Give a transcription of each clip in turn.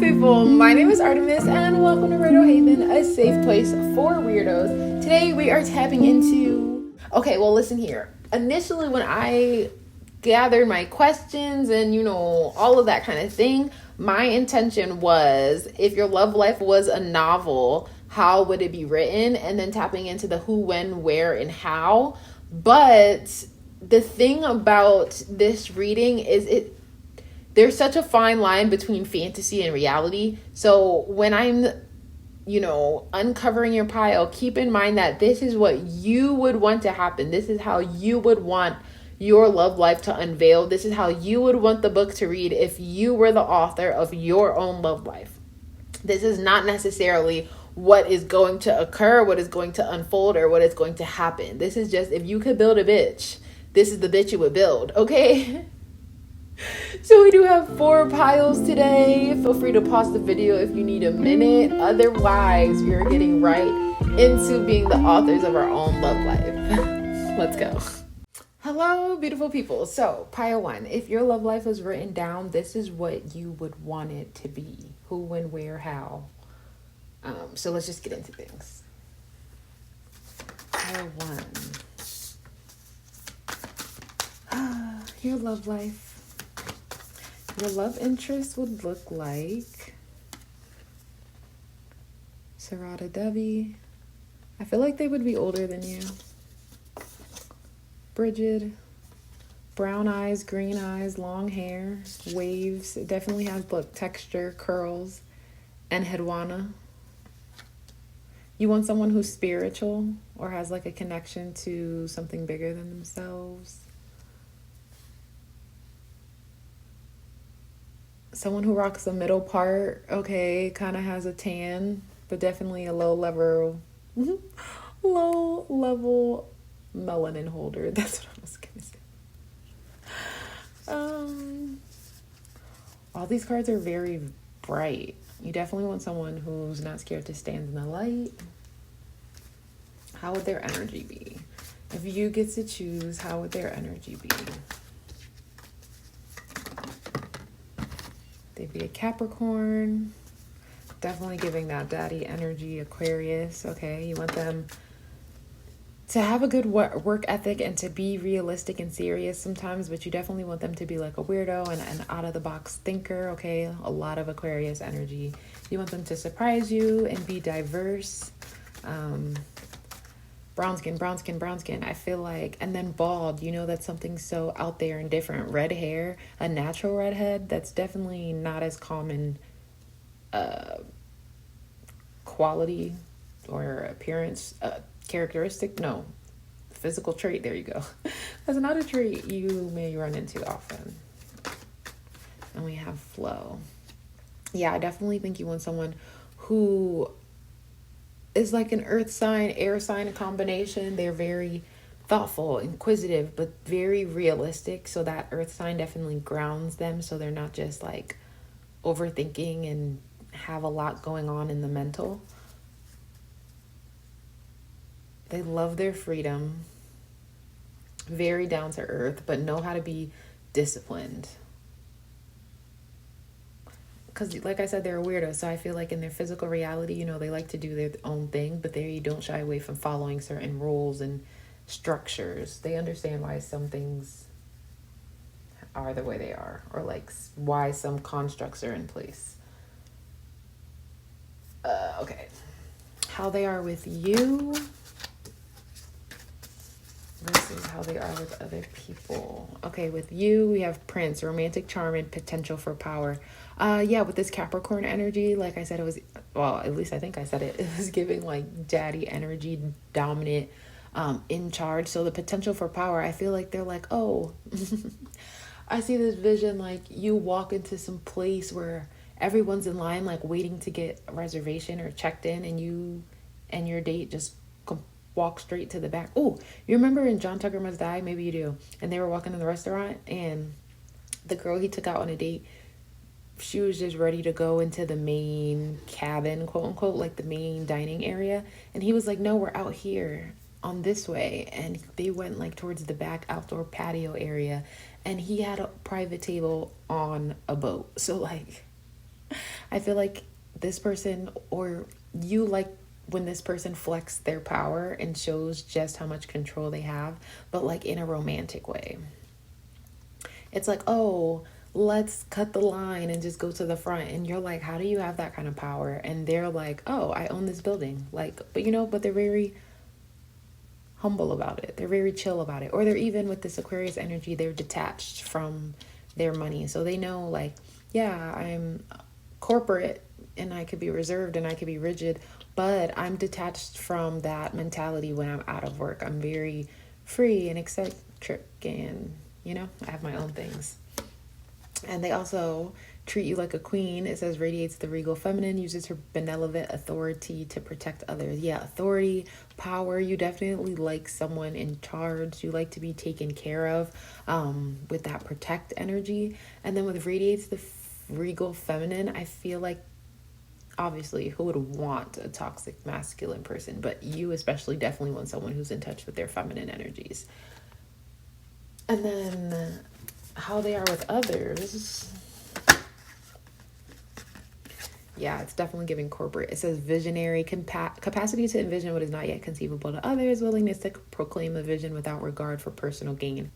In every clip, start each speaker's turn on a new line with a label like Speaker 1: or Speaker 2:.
Speaker 1: people, my name is Artemix and welcome to WRDOHVN, a safe place for weirdos. Today we are tapping into... Okay, well listen here. Initially when I gathered my questions and all of that kind of thing, my intention was if your love life was a novel, how would it be written? And then tapping into the who, when, where, and how. But the thing about this reading is there's such a fine line between fantasy and reality. So when I'm, uncovering your pile, keep in mind that this is what you would want to happen. This is how you would want your love life to unveil. This is how you would want the book to read if you were the author of your own love life. This is not necessarily what is going to occur, what is going to unfold, or what is going to happen. This is just, if you could build a bitch, this is the bitch you would build, okay? So we do have 4 piles today. Feel free to pause the video if you need a minute. Otherwise, we're getting right into being the authors of our own love life. Let's go. Hello, beautiful people. So, pile 1. If your love life was written down, this is what you would want it to be. Who, when, where, how. So let's just get into things. Pile 1. Your love life. Your love interest would look like 𝚙𝚕𝚊𝚌𝚎. I feel like they would be older than you. Bridget, brown eyes, green eyes, long hair, waves. It definitely has texture, curls, and 𝚙𝚊𝚏. You want someone who's spiritual or has like a connection to something bigger than themselves. Someone who rocks the middle part, okay, kind of has a tan, but definitely a low level melanin holder. That's what I was gonna say. All these cards are very bright. You definitely want someone who's not scared to stand in the light. How would their energy be? If you get to choose, how would their energy be? They'd be a Capricorn, definitely giving that daddy energy, Aquarius, okay? You want them to have a good work ethic and to be realistic and serious sometimes, but you definitely want them to be like a weirdo and an out-of-the-box thinker, okay? A lot of Aquarius energy. You want them to surprise you and be diverse. Brown skin, I feel like. And then bald, that's something so out there and different. Red hair, a natural redhead, that's definitely not as common quality or appearance, characteristic. No, physical trait, there you go. That's not a trait you may run into often. And we have flow. Yeah, I definitely think you want someone who is like an earth sign, air sign, a combination. They're very thoughtful, inquisitive, but very realistic. So that earth sign definitely grounds them. So they're not just like overthinking and have a lot going on in the mental. They love their freedom. Very down to earth, but know how to be disciplined. Because like I said, they're a weirdo, so I feel like in their physical reality, they like to do their own thing, but they don't shy away from following certain rules and structures. They understand why some things are the way they are, or like why some constructs are in place. Okay. How they are with you versus how they are with other people. Okay, with you, we have Prince, romantic charm and potential for power. Yeah, with this Capricorn energy, like I said, it was, well, at least I think I said it, it was giving like daddy energy, dominant, in charge. So the potential for power, I feel like they're like, oh, I see this vision, like you walk into some place where everyone's in line, like waiting to get a reservation or checked in, and you and your date just walk straight to the back. Oh, you remember in John Tucker Must Die? Maybe you do. And they were walking in the restaurant, and the girl he took out on a date, she was just ready to go into the main cabin, quote unquote, like the main dining area. And he was like, no, we're out here on this way. And they went like towards the back outdoor patio area, and he had a private table on a boat. So like, I feel like this person, or you like when this person flexes their power and shows just how much control they have, but like in a romantic way. It's like, oh, let's cut the line and just go to the front. And you're like, how do you have that kind of power? And they're like, oh, I own this building. Like, but they're very humble about it. They're very chill about it. Or they're even with this Aquarius energy, they're detached from their money. So they know, like, yeah, I'm corporate and I could be reserved and I could be rigid, but I'm detached from that mentality when I'm out of work. I'm very free and eccentric, and I have my own things. And they also treat you like a queen. It says radiates the regal feminine, uses her benevolent authority to protect others. Yeah, authority, power. You definitely like someone in charge. You like to be taken care of, with that protect energy. And then with radiates the regal feminine, I feel like, obviously, who would want a toxic masculine person? But you especially definitely want someone who's in touch with their feminine energies. And then how they are with others. Yeah, it's definitely giving corporate. It says visionary, capacity to envision what is not yet conceivable to others, willingness to proclaim the vision without regard for personal gain.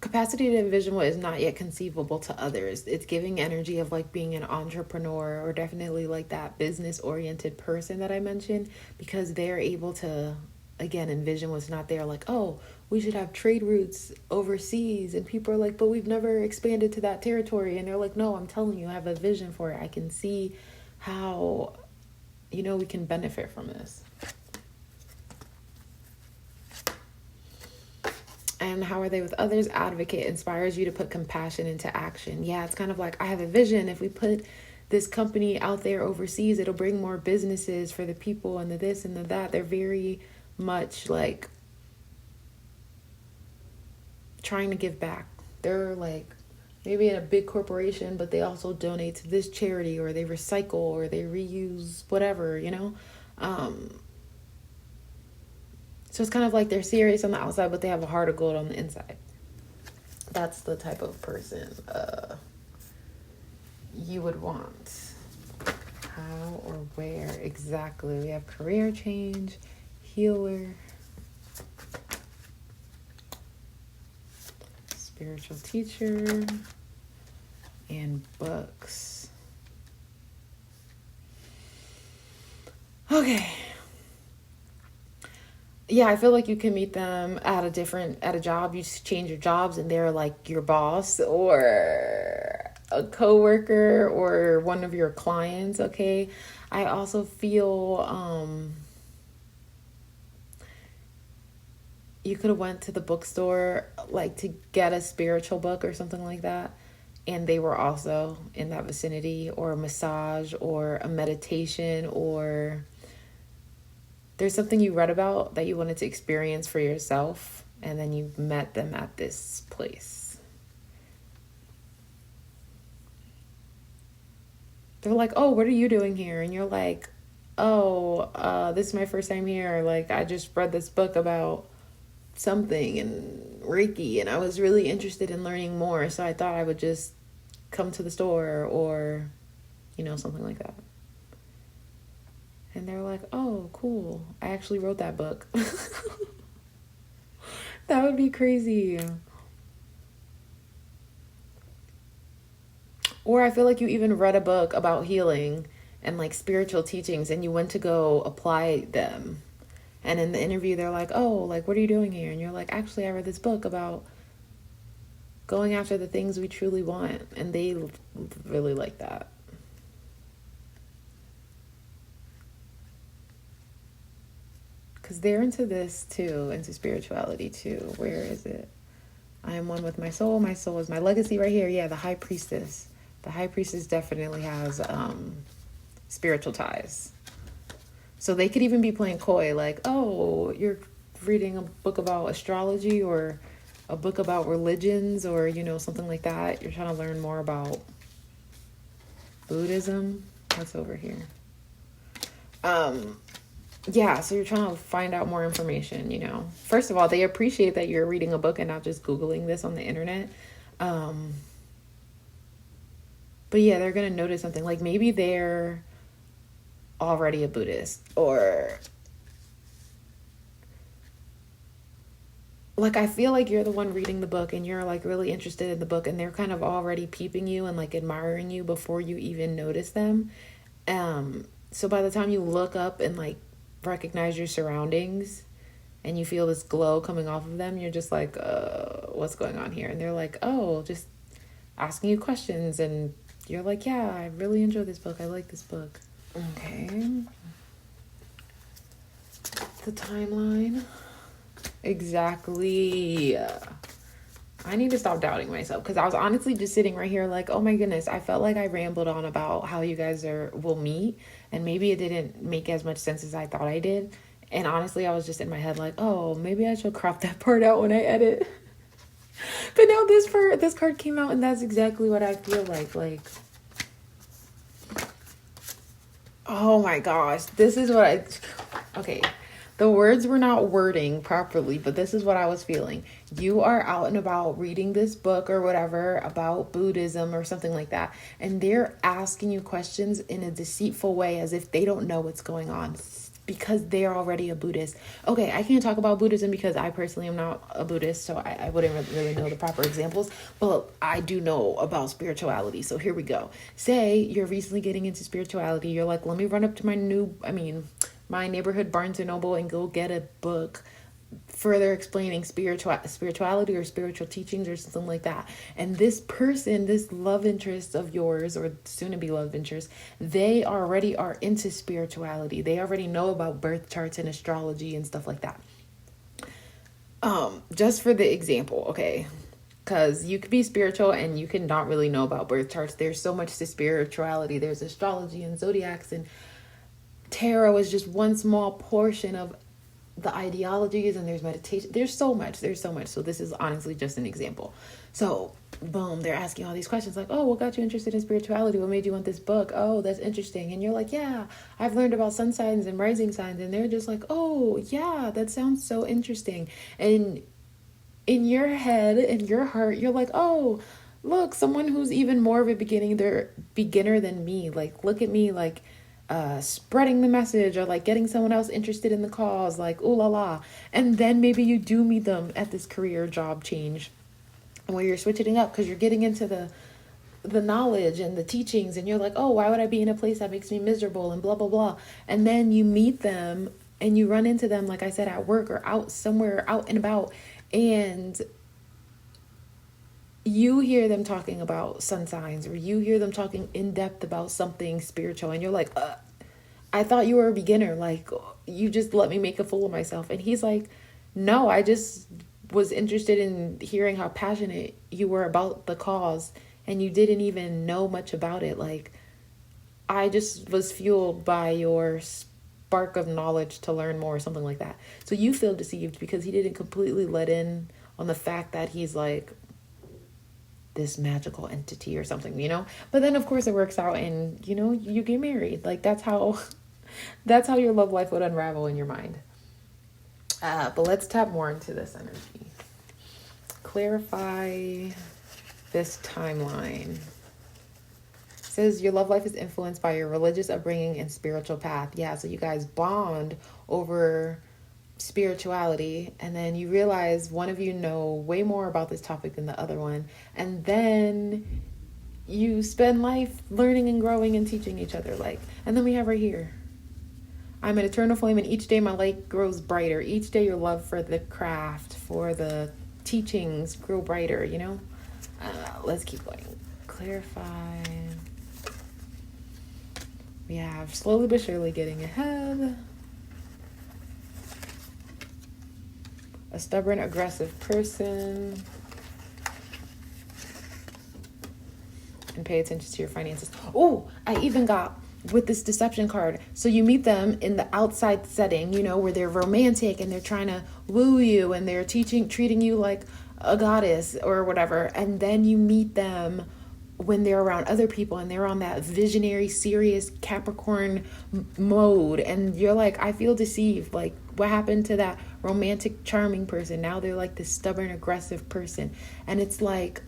Speaker 1: Capacity to envision what is not yet conceivable to others. It's giving energy of like being an entrepreneur, or definitely like that business oriented person that I mentioned, because they're able to, again, envision what's not there. Like, oh, we should have trade routes overseas. And people are like, but we've never expanded to that territory. And they're like, no, I'm telling you, I have a vision for it. I can see how, we can benefit from this. And how are they with others? Advocate, inspires you to put compassion into action. Yeah, it's kind of like, I have a vision. If we put this company out there overseas, it'll bring more businesses for the people and the this and the that. They're very much like trying to give back. They're like maybe in a big corporation, but they also donate to this charity, or they recycle, or they reuse whatever, So it's kind of like they're serious on the outside, but they have a heart of gold on the inside. That's the type of person you would want. How or where exactly? We have career change, healer, spiritual teacher, and books. Okay. Yeah, I feel like you can meet them at a job. You just change your jobs and they're like your boss or a coworker or one of your clients, okay? I also feel you could have went to the bookstore like to get a spiritual book or something like that, and they were also in that vicinity, or a massage or a meditation, or there's something you read about that you wanted to experience for yourself, and then you met them at this place. They're like, oh, what are you doing here? And you're like, oh, this is my first time here. Like, I just read this book about something and Reiki, and I was really interested in learning more, so I thought I would just come to the store, or, something like that. And they're like, oh, cool. I actually wrote that book. That would be crazy. Or I feel like you even read a book about healing and like spiritual teachings, and you went to go apply them. And in the interview, they're like, oh, like, what are you doing here? And you're like, actually, I read this book about going after the things we truly want. And they really like that. Because they're into this too, into spirituality too. Where is it? I am one with my soul. My soul is my legacy right here. Yeah, the high priestess. The high priestess definitely has spiritual ties. So they could even be playing coy, like, oh, you're reading a book about astrology, or a book about religions, or, something like that. You're trying to learn more about Buddhism. What's over here? Yeah, so you're trying to find out more information, First of all, they appreciate that you're reading a book and not just Googling this on the internet. But But yeah, they're going to notice something. Like maybe they're already a Buddhist, or like I feel like you're the one reading the book and you're like really interested in the book, and they're kind of already peeping you and like admiring you before you even notice them. So by the time you look up and like recognize your surroundings and you feel this glow coming off of them, you're just like, what's going on here? And they're like, oh, just asking you questions. And you're like, yeah, I really enjoy this book. I like this book. Okay. The timeline. Exactly. I need to stop doubting myself, because I was honestly just sitting right here like, oh my goodness, I felt like I rambled on about how you guys will meet, and maybe it didn't make as much sense as I thought I did. And honestly, I was just in my head like, oh, maybe I should crop that part out when I edit. But now this card came out, and that's exactly what I feel like. Like, oh my gosh, this is what okay. The words were not wording properly, but this is what I was feeling. You are out and about reading this book or whatever about Buddhism or something like that, and they're asking you questions in a deceitful way as if they don't know what's going on because they're already a Buddhist. Okay, I can't talk about Buddhism because I personally am not a Buddhist, so I wouldn't really know the proper examples, but I do know about spirituality. So here we go. Say you're recently getting into spirituality. You're like, let me run up to my neighborhood Barnes & Noble and go get a book further explaining spirituality or spiritual teachings or something like that. And this person, this love interest of yours, or soon to be love interest, they already are into spirituality. They already know about birth charts and astrology and stuff like that. Just for the example, okay? Because you could be spiritual and you can not really know about birth charts. There's so much to spirituality. There's astrology and zodiacs, and tarot is just one small portion of the ideologies, and there's meditation. There's so much. So this is honestly just an example. So boom, they're asking all these questions like, oh, what got you interested in spirituality? What made you want this book? Oh, that's interesting. And you're like, yeah, I've learned about sun signs and rising signs. And they're just like, oh yeah, that sounds so interesting. And in your head, in your heart, you're like, oh, look, someone who's even more of a beginner than me. Like, look at me, like, spreading the message, or like getting someone else interested in the cause, like, ooh la la. And then maybe you do meet them at this career job change where you're switching it up because you're getting into the knowledge and the teachings, and you're like, oh, why would I be in a place that makes me miserable and blah blah blah. And then you meet them and you run into them, like I said, at work or out somewhere out and about, and you hear them talking about sun signs, or you hear them talking in depth about something spiritual, and you're like, I thought you were a beginner. Like, you just let me make a fool of myself. And he's like, no, I just was interested in hearing how passionate you were about the cause, and you didn't even know much about it. Like, I just was fueled by your spark of knowledge to learn more, or something like that. So you feel deceived because he didn't completely let in on the fact that he's like this magical entity or something, you know. But then of course it works out, and you know, you get married. Like, that's how your love life would unravel in your mind. But let's tap more into this energy. Clarify this timeline. It says your love life is influenced by your religious upbringing and spiritual path. Yeah, so you guys bond over spirituality, and then you realize one of you know way more about this topic than the other one, and then you spend life learning and growing and teaching each other. Like, and then we have right here, I'm an eternal flame, and each day my light grows brighter. Each day your love for the craft, for the teachings grow brighter, you know. Let's keep going. Clarify. We have slowly but surely getting ahead. A stubborn, aggressive person. And pay attention to your finances. Oh, I even got with this deception card. So you meet them in the outside setting, you know, where they're romantic and they're trying to woo you and they're treating you like a goddess or whatever. And then you meet them when they're around other people and they're on that visionary, serious Capricorn mode. And you're like, I feel deceived. Like, what happened to that romantic, charming person? Now they're like this stubborn, aggressive person. And it's like,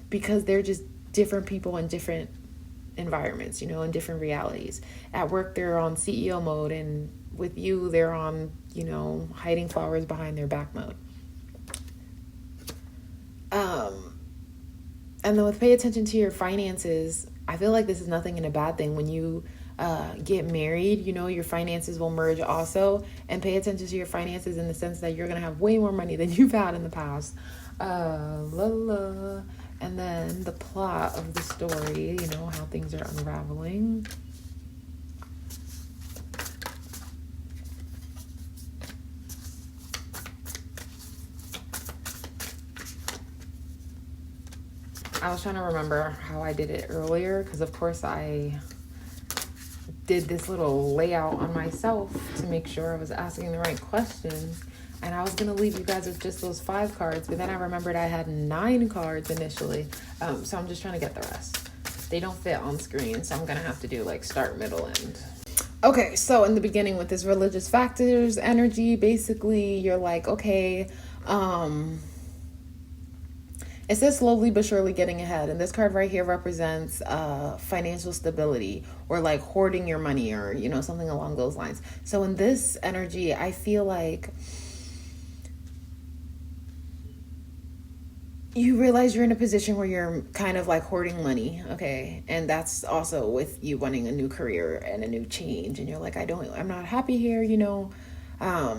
Speaker 1: because they're just different people in different environments, you know, in different realities. At work, they're on CEO mode, and with you, they're on, you know, hiding flowers behind their back mode. And then with pay attention to your finances, I feel like this is nothing in a bad thing. When you get married, you know, your finances will merge also, and pay attention to your finances in the sense that you're going to have way more money than you've had in the past. And then the plot of the story, you know, how things are unraveling. I was trying to remember how I did it earlier, because of course I did this little layout on myself to make sure I was asking the right questions. And I was going to leave you guys with just those 5 cards, but then I remembered I had 9 cards initially. So I'm just trying to get the rest. They don't fit on screen, so I'm going to have to do like start, middle, end. Okay, so in the beginning with this religious factors energy, basically you're like, okay, it says slowly but surely getting ahead. And this card right here represents financial stability, or like hoarding your money, or, you know, something along those lines. So in this energy, I feel like you realize you're in a position where you're kind of like hoarding money. Okay. And that's also with you wanting a new career and a new change. And you're like, I'm not happy here, you know. I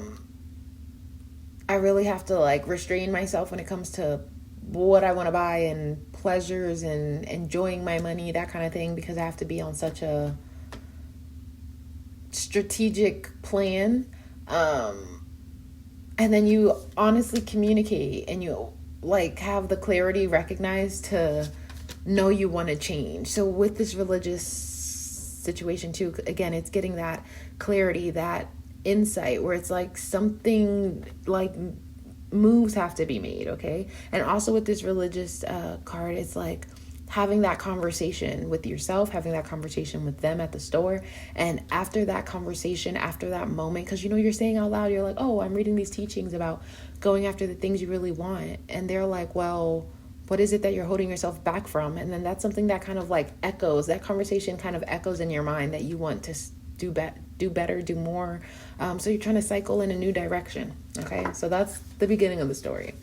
Speaker 1: really have to like restrain myself when it comes to what I want to buy and pleasures and enjoying my money, that kind of thing, because I have to be on such a strategic plan. And then you honestly communicate, and you like have the clarity recognized to know you want to change. So with this religious situation too, again, it's getting that clarity, that insight, where it's like something like moves have to be made. Okay. And also with this religious card, it's like having that conversation with yourself, having that conversation with them at the store. And after that conversation, after that moment, because, you know, you're saying out loud, you're like, oh, I'm reading these teachings about going after the things you really want. And they're like, well, what is it that you're holding yourself back from? And then that's something that kind of like echoes, that conversation kind of echoes in your mind, that you want to do better, do more. So you're trying to cycle in a new direction. Okay. So that's the beginning of the story.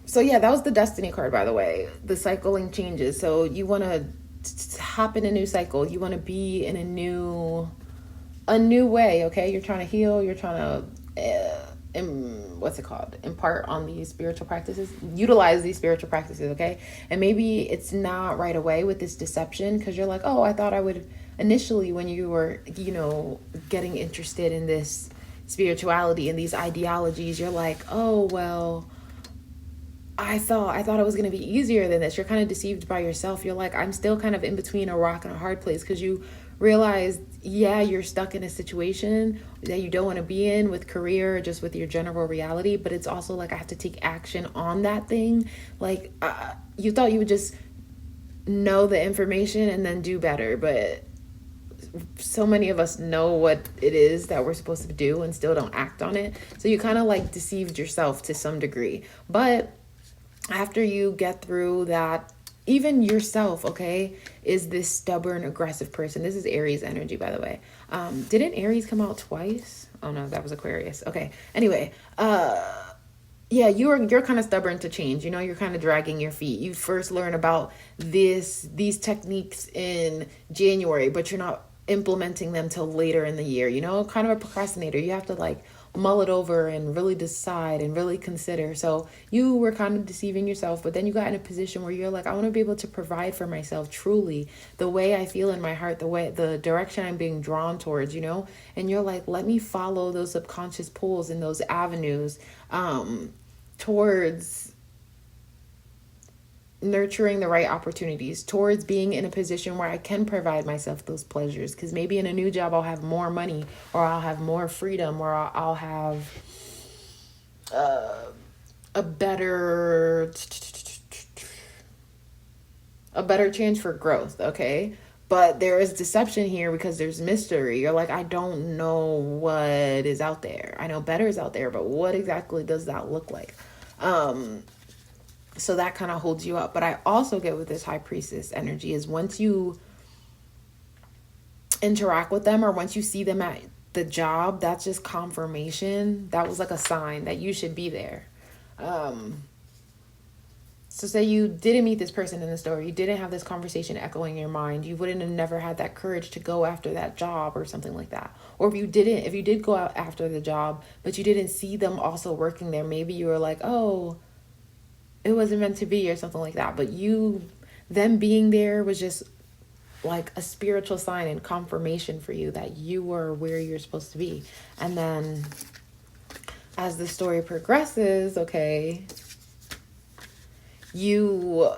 Speaker 1: So yeah, that was the destiny card, by the way, the cycling changes. So you want to hop in a new cycle. You want to be in a new way. Okay. You're trying to heal. You're trying to, impart on these spiritual practices, utilize these spiritual practices. Okay. And maybe it's not right away with this deception, because you're like, oh, I thought I would initially, when you were, you know, getting interested in this spirituality and these ideologies, you're like, oh, well, I thought it was going to be easier than this. You're kind of deceived by yourself. You're like, I'm still kind of in between a rock and a hard place, because you realize, yeah, you're stuck in a situation that you don't want to be in with career, or just with your general reality. But it's also like, I have to take action on that thing. Like, you thought you would just know the information and then do better. But so many of us know what it is that we're supposed to do and still don't act on it. So you kind of like deceived yourself to some degree. But after you get through that, even yourself, okay, is this stubborn, aggressive person. This is Aries energy, by the way. Didn't Aries come out twice? Oh no, that was Aquarius. Okay. Anyway, yeah, you're kind of stubborn to change. You know, you're kind of dragging your feet. You first learn about these techniques in January, but you're not implementing them till later in the year. You know, kind of a procrastinator. You have to like mull it over and really decide and really consider. So you were kind of deceiving yourself, but then you got in a position where you're like, I want to be able to provide for myself truly the way I feel in my heart, the direction I'm being drawn towards, you know. And you're like, let me follow those subconscious pulls and those avenues towards nurturing the right opportunities, towards being in a position where I can provide myself those pleasures. Because maybe in a new job I'll have more money, or I'll have more freedom, or I'll have a better chance for growth. Okay. But there is deception here because there's mystery. You're like, I don't know what is out there. I know better is out there, but what exactly does that look like? So that kind of holds you up. But I also get with this high priestess energy is once you interact with them or once you see them at the job, that's just confirmation. That was like a sign that you should be there. So say you didn't meet this person in the store, you didn't have this conversation echoing in your mind, you wouldn't have never had that courage to go after that job or something like that. Or if you did go out after the job, but you didn't see them also working there, maybe you were like, oh, it wasn't meant to be or something like that. But them being there was just like a spiritual sign and confirmation for you that you were where you're supposed to be. And then as the story progresses, okay, you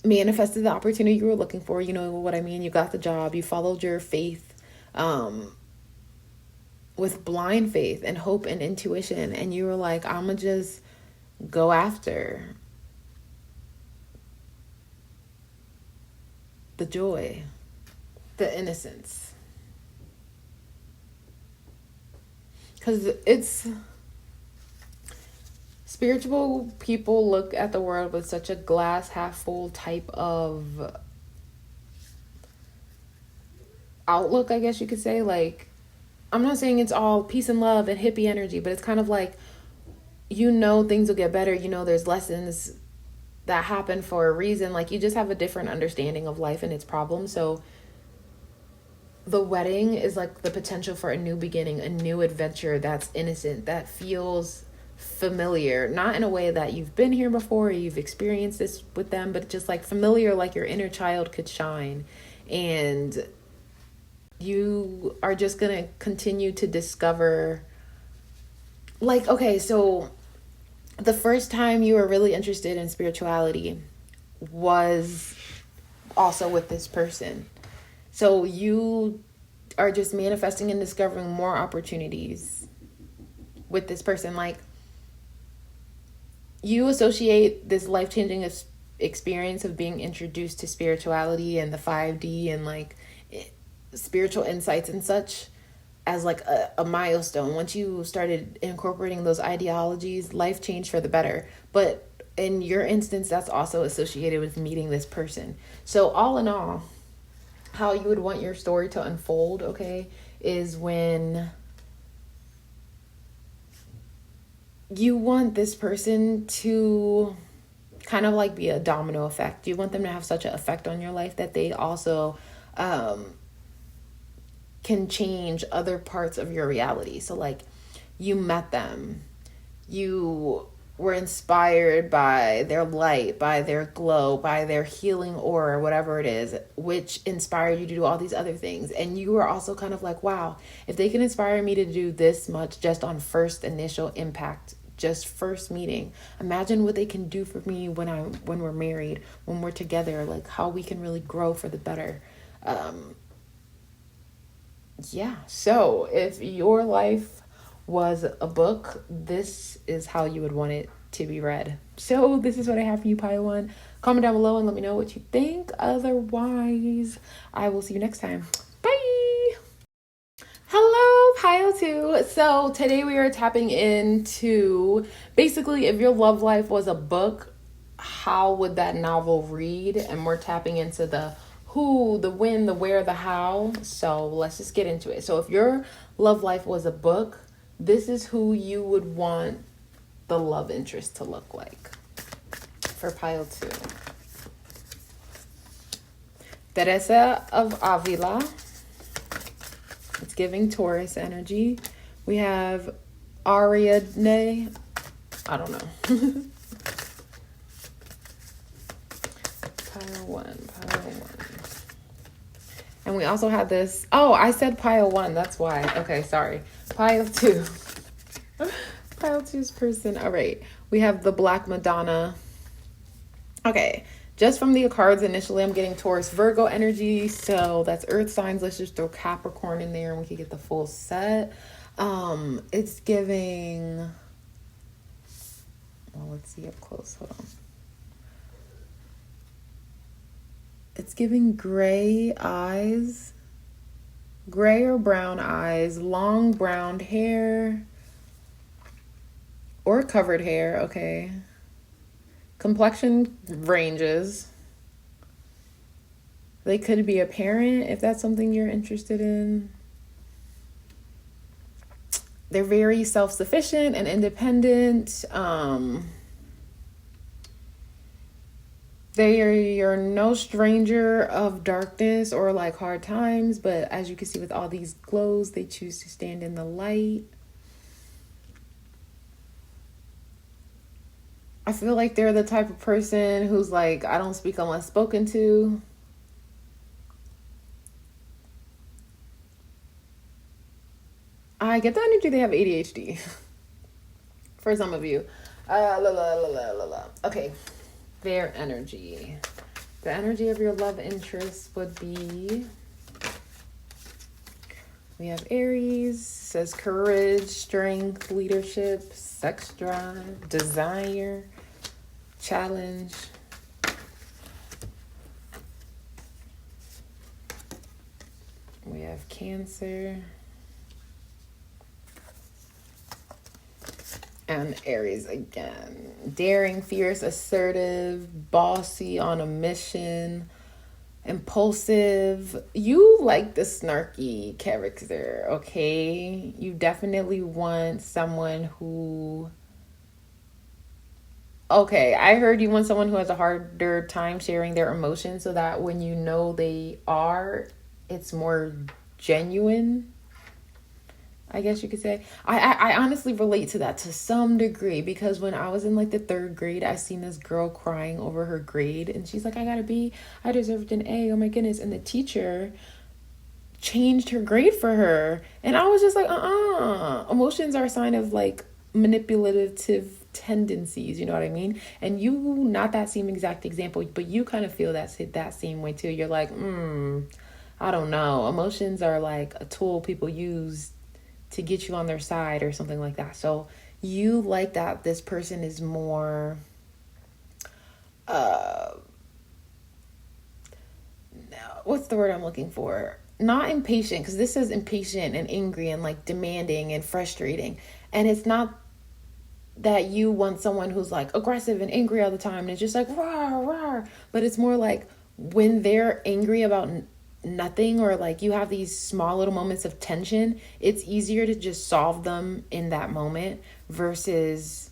Speaker 1: manifested the opportunity you were looking for. You know what I mean? You got the job. You followed your faith with blind faith and hope and intuition. And you were like, I'm going to just go after the joy, the innocence. Because it's... Spiritual people look at the world with such a glass half full type of outlook, I guess you could say. Like, I'm not saying it's all peace and love and hippie energy, but it's kind of like, things will get better. There's lessons that happen for a reason. Like, you just have a different understanding of life and its problems. So the wedding is like the potential for a new beginning, a new adventure that's innocent, that feels familiar, not in a way that you've been here before or you've experienced this with them, but just like familiar, like your inner child could shine. And you are just gonna continue to discover, like, okay, so the first time you were really interested in spirituality was also with this person. So you are just manifesting and discovering more opportunities with this person. Like, you associate this life-changing experience of being introduced to spirituality and the 5D and like spiritual insights and such as like a milestone. Once you started incorporating those ideologies, life changed for the better. But in your instance, that's also associated with meeting this person. So all in all, how you would want your story to unfold, okay, is when you want this person to kind of like be a domino effect. You want them to have such an effect on your life that they also can change other parts of your reality. So like, you met them, you were inspired by their light, by their glow, by their healing aura, whatever it is, which inspired you to do all these other things. And you were also kind of like, wow, if they can inspire me to do this much just on first initial impact, just first meeting, imagine what they can do for me when we're married, when we're together, like how we can really grow for the better. So if your life was a book, this is how you would want it to be read. So this is what I have for you, Pile 1. Comment down below and let me know what you think. Otherwise, I will see you next time. Bye! Hello, Pile 2. So today we are tapping into basically if your love life was a book, how would that novel read? And we're tapping into the who, the when, the where, the how. So let's just get into it. So if your love life was a book, this is who you would want the love interest to look like for Pile 2. Teresa of Avila. It's giving Taurus energy. We have Ariadne. I don't know. Pile 1. And we also had this. Oh, I said Pile 1. That's why. Okay, sorry. Pile 2. Pile 2's person. All right. We have the Black Madonna. Okay. Just from the cards initially, I'm getting Taurus Virgo energy. So that's earth signs. Let's just throw Capricorn in there and we can get the full set. It's giving... Well, let's see up close. Hold on. It's giving gray eyes, gray or brown eyes, long brown hair, or covered hair, okay. Complexion ranges. They could be a parent if that's something you're interested in. They're very self-sufficient and independent. You're no stranger of darkness or like hard times, but as you can see with all these glows, they choose to stand in the light. I feel like they're the type of person who's like, I don't speak unless spoken to. I get the energy they have ADHD for some of you. Okay, their energy. The energy of your love interest would be, we have Aries, says courage, strength, leadership, sex drive, desire, challenge. We have Cancer. And Aries again. Daring, fierce, assertive, bossy, on a mission, impulsive. You like the snarky character, okay? You definitely want someone who... Okay, I heard you want someone who has a harder time sharing their emotions so that when you know they are, it's more genuine, I guess you could say. I honestly relate to that to some degree, because when I was in like the 3rd grade, I seen this girl crying over her grade and she's like, I got a B, I deserved an A, oh my goodness. And the teacher changed her grade for her. And I was just like, emotions are a sign of like manipulative tendencies, you know what I mean? And you, not that same exact example, but you kind of feel that same way too. You're like, I don't know. Emotions are like a tool people use to get you on their side or something like that. So you like that this person is more what's the word I'm looking for? Not impatient, because this says impatient and angry and like demanding and frustrating. And it's not that you want someone who's like aggressive and angry all the time and it's just like rah rah, but it's more like when they're angry about nothing, or like you have these small little moments of tension, it's easier to just solve them in that moment versus,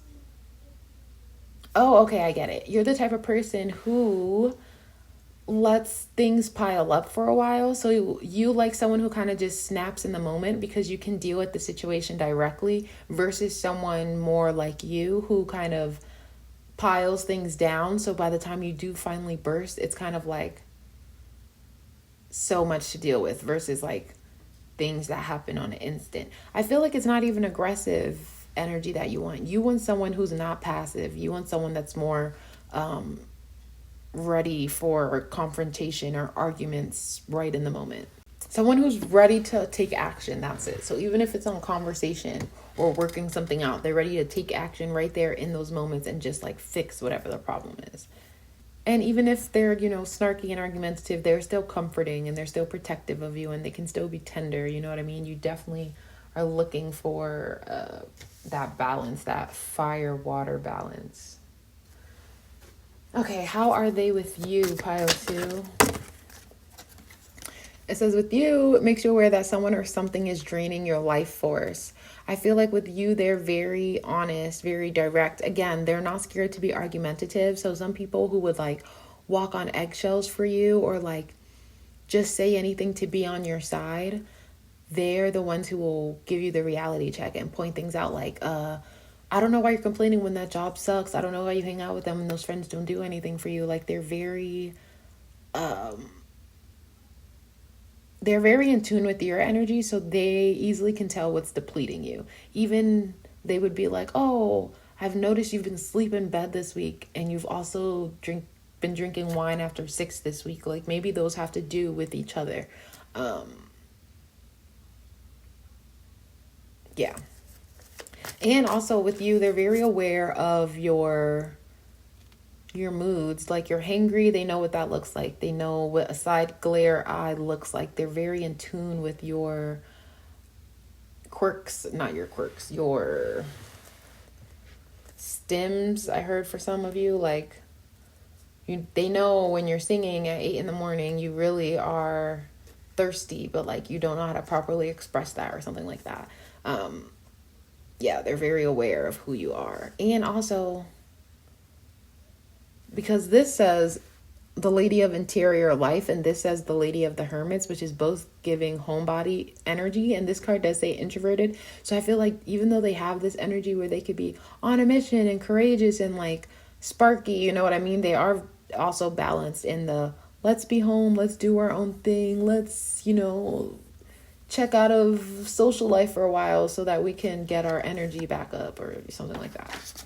Speaker 1: oh, okay, I get it. You're the type of person who lets things pile up for a while. So you like someone who kind of just snaps in the moment because you can deal with the situation directly, versus someone more like you who kind of piles things down. So by the time you do finally burst, it's kind of like so much to deal with versus like things that happen on an instant. I feel like it's not even aggressive energy that you want. You want someone who's not passive. You want someone that's more ready for confrontation or arguments right in the moment. Someone who's ready to take action, that's it. So even if it's on conversation or working something out, they're ready to take action right there in those moments and just like fix whatever the problem is. And even if they're, snarky and argumentative, they're still comforting and they're still protective of you and they can still be tender. You know what I mean? You definitely are looking for that balance, that fire-water balance. Okay, how are they with you, Pile 2? It says with you, it makes you aware that someone or something is draining your life force. I feel like with you, they're very honest, very direct. Again, they're not scared to be argumentative. So some people who would like walk on eggshells for you or like just say anything to be on your side, they're the ones who will give you the reality check and point things out like, I don't know why you're complaining when that job sucks. I don't know why you hang out with them and those friends don't do anything for you. Like they're very in tune with your energy, so they easily can tell what's depleting you. Even they would be like, oh, I've noticed you've been asleep in bed this week and you've also been drinking wine after 6 this week. Like maybe those have to do with each other. Yeah. And also with you, they're very aware of your your moods. Like, you're hangry, they know what that looks like. They know what a side glare eye looks like. They're very in tune with your quirks, not your quirks, your stems. I heard for some of you, like, they know when you're singing at 8 a.m, you really are thirsty, but like you don't know how to properly express that or something like that. Yeah, they're very aware of who you are. And also, because this says the Lady of Interior Life, and this says the Lady of the Hermits, which is both giving homebody energy, and this card does say introverted. So I feel like even though they have this energy where they could be on a mission and courageous and like sparky, you know what I mean, they are also balanced in the let's be home, let's do our own thing, let's, you know, check out of social life for a while so that we can get our energy back up or something like that.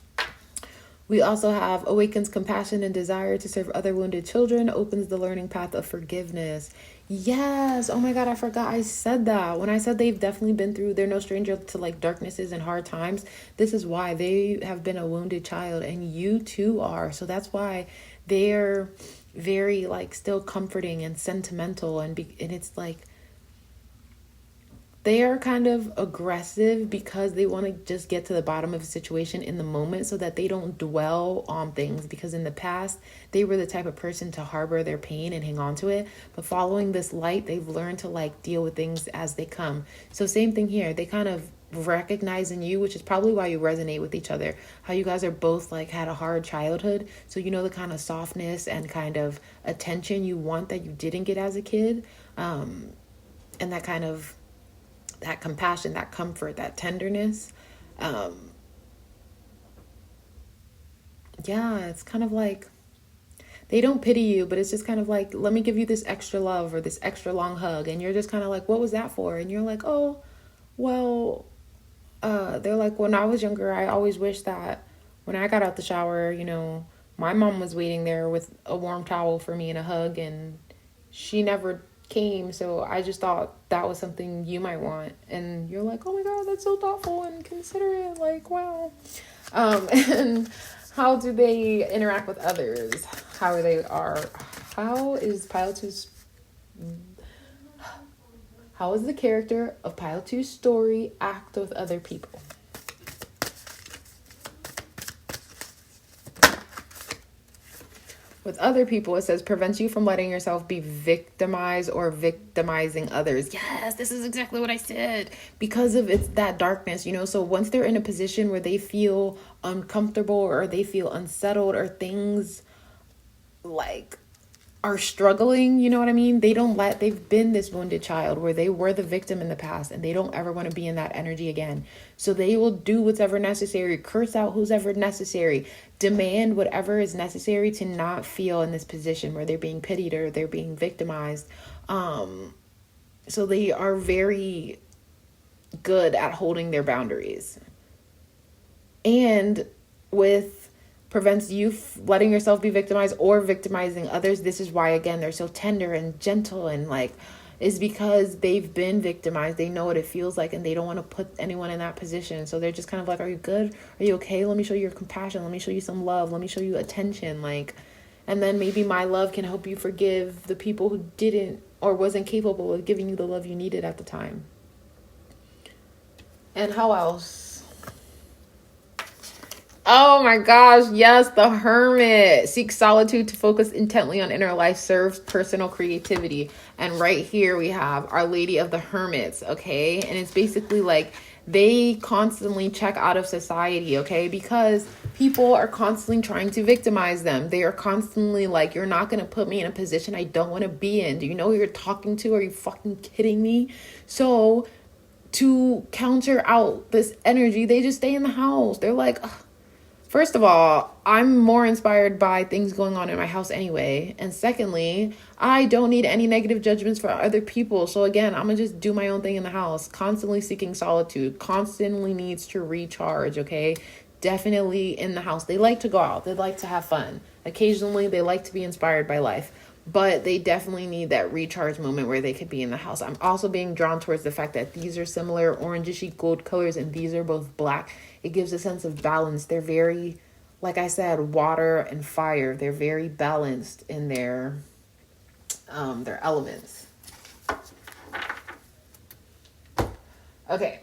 Speaker 1: We also have awakens compassion and desire to serve other wounded children, opens the learning path of forgiveness. Yes. Oh my God, I forgot I said that. When I said they've definitely been through, they're no stranger to like darknesses and hard times. This is why they have been a wounded child, and you too are. So that's why they're very like still comforting and sentimental, and it's like they are kind of aggressive because they want to just get to the bottom of a situation in the moment so that they don't dwell on things, because in the past they were the type of person to harbor their pain and hang on to it. But following this light, they've learned to like deal with things as they come. So same thing here. They kind of recognize in you, which is probably why you resonate with each other, how you guys are both like had a hard childhood. So you know the kind of softness and kind of attention you want that you didn't get as a kid. And that kind of that compassion, that comfort, that tenderness. Yeah, it's kind of like they don't pity you, but it's just kind of like, let me give you this extra love or this extra long hug. And you're just kind of like, what was that for? And you're like, oh, well, they're like, when I was younger, I always wished that when I got out the shower, you know, my mom was waiting there with a warm towel for me and a hug, and she never came, so I just thought that was something you might want. And you're like, oh my God, that's so thoughtful and considerate, like, wow. And how do they interact with others? How is the character of Pile 2's story act with other people? With other people, it says prevents you from letting yourself be victimized or victimizing others. Yes, this is exactly what I said. Because of it's that darkness, you know. So once they're in a position where they feel uncomfortable or they feel unsettled or things like are struggling, you know what I mean? They've been this wounded child where they were the victim in the past, and they don't ever want to be in that energy again. So they will do whatever necessary, curse out who's ever necessary, demand whatever is necessary to not feel in this position where they're being pitied or they're being victimized. So they are very good at holding their boundaries. And with prevents you letting yourself be victimized or victimizing others. This is why, again, they're so tender and gentle, and like, is because they've been victimized. They know what it feels like, and they don't want to put anyone in that position. So they're just kind of like, are you good? Are you okay? Let me show you your compassion. Let me show you some love. Let me show you attention. Like, and then maybe my love can help you forgive the people who didn't or wasn't capable of giving you the love you needed at the time. And how else? Oh my gosh, yes, the Hermit. Seeks solitude to focus intently on inner life, serves personal creativity. And right here we have Our Lady of the Hermits, okay? And it's basically like they constantly check out of society, okay? Because people are constantly trying to victimize them. They are constantly like, you're not going to put me in a position I don't want to be in. Do you know who you're talking to? Are you fucking kidding me? So to counter out this energy, they just stay in the house. They're like, ugh. First of all, I'm more inspired by things going on in my house anyway. And secondly, I don't need any negative judgments for other people. So again, I'm going to just do my own thing in the house. Constantly seeking solitude. Constantly needs to recharge, okay? Definitely in the house. They like to go out. They like to have fun. Occasionally, they like to be inspired by life. But they definitely need that recharge moment where they could be in the house. I'm also being drawn towards the fact that these are similar orangey gold colors, and these are both black. It gives a sense of balance. They're very like I said, water and fire. They're very balanced in their elements. Okay.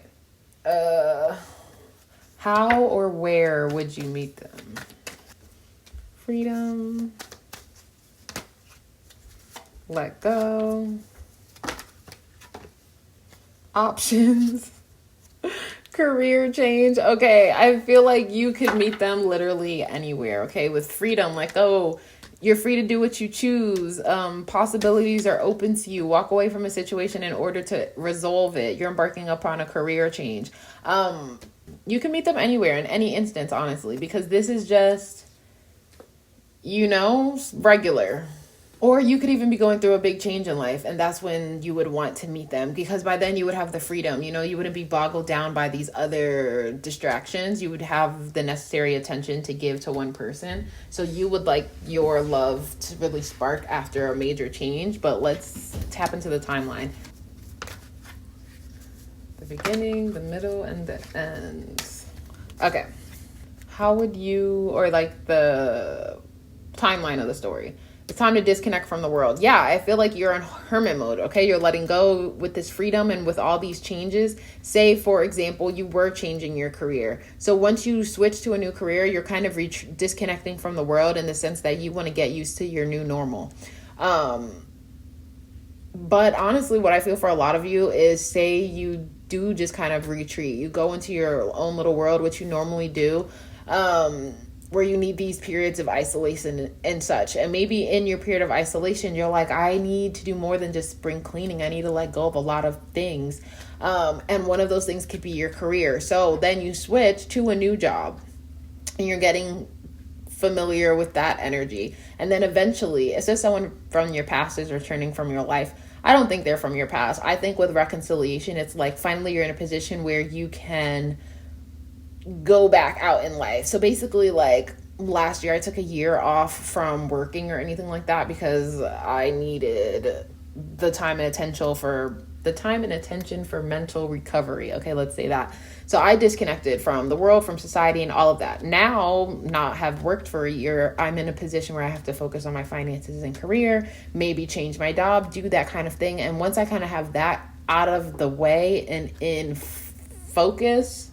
Speaker 1: How or where would you meet them? Freedom. Let go. Options. Career change. Okay, I feel like you could meet them literally anywhere. Okay, with freedom, like, oh, you're free to do what you choose. Possibilities are open to you. Walk away from a situation in order to resolve it. You're embarking upon a career change. You can meet them anywhere in any instance, honestly, because this is just, regular. Or you could even be going through a big change in life, and that's when you would want to meet them, because by then you would have the freedom. You wouldn't be boggled down by these other distractions. You would have the necessary attention to give to one person. So you would like your love to really spark after a major change. But let's tap into the timeline. The beginning, the middle, and the end. Okay. How would you, or like the timeline of the story? It's time to disconnect from the world. Yeah, I feel like you're in hermit mode, okay? You're letting go with this freedom and with all these changes. Say, for example, you were changing your career. So once you switch to a new career, you're kind of disconnecting from the world in the sense that you want to get used to your new normal. But honestly, what I feel for a lot of you is, say you do just kind of retreat. You go into your own little world, which you normally do. Where you need these periods of isolation and such. And maybe in your period of isolation, you're like, I need to do more than just spring cleaning. I need to let go of a lot of things. And one of those things could be your career. So then you switch to a new job and you're getting familiar with that energy. And then eventually, it's just someone from your past is returning from your life. I don't think they're from your past. I think with reconciliation, it's like finally you're in a position where you can go back out in life. So basically, like last year I took a year off from working or anything like that because I needed the time and attention for mental recovery. Okay, let's say that. So I disconnected from the world, from society, and all of that. Now, not have worked for a year, I'm in a position where I have to focus on my finances and career, maybe change my job, do that kind of thing. And once I kind of have that out of the way and in focus,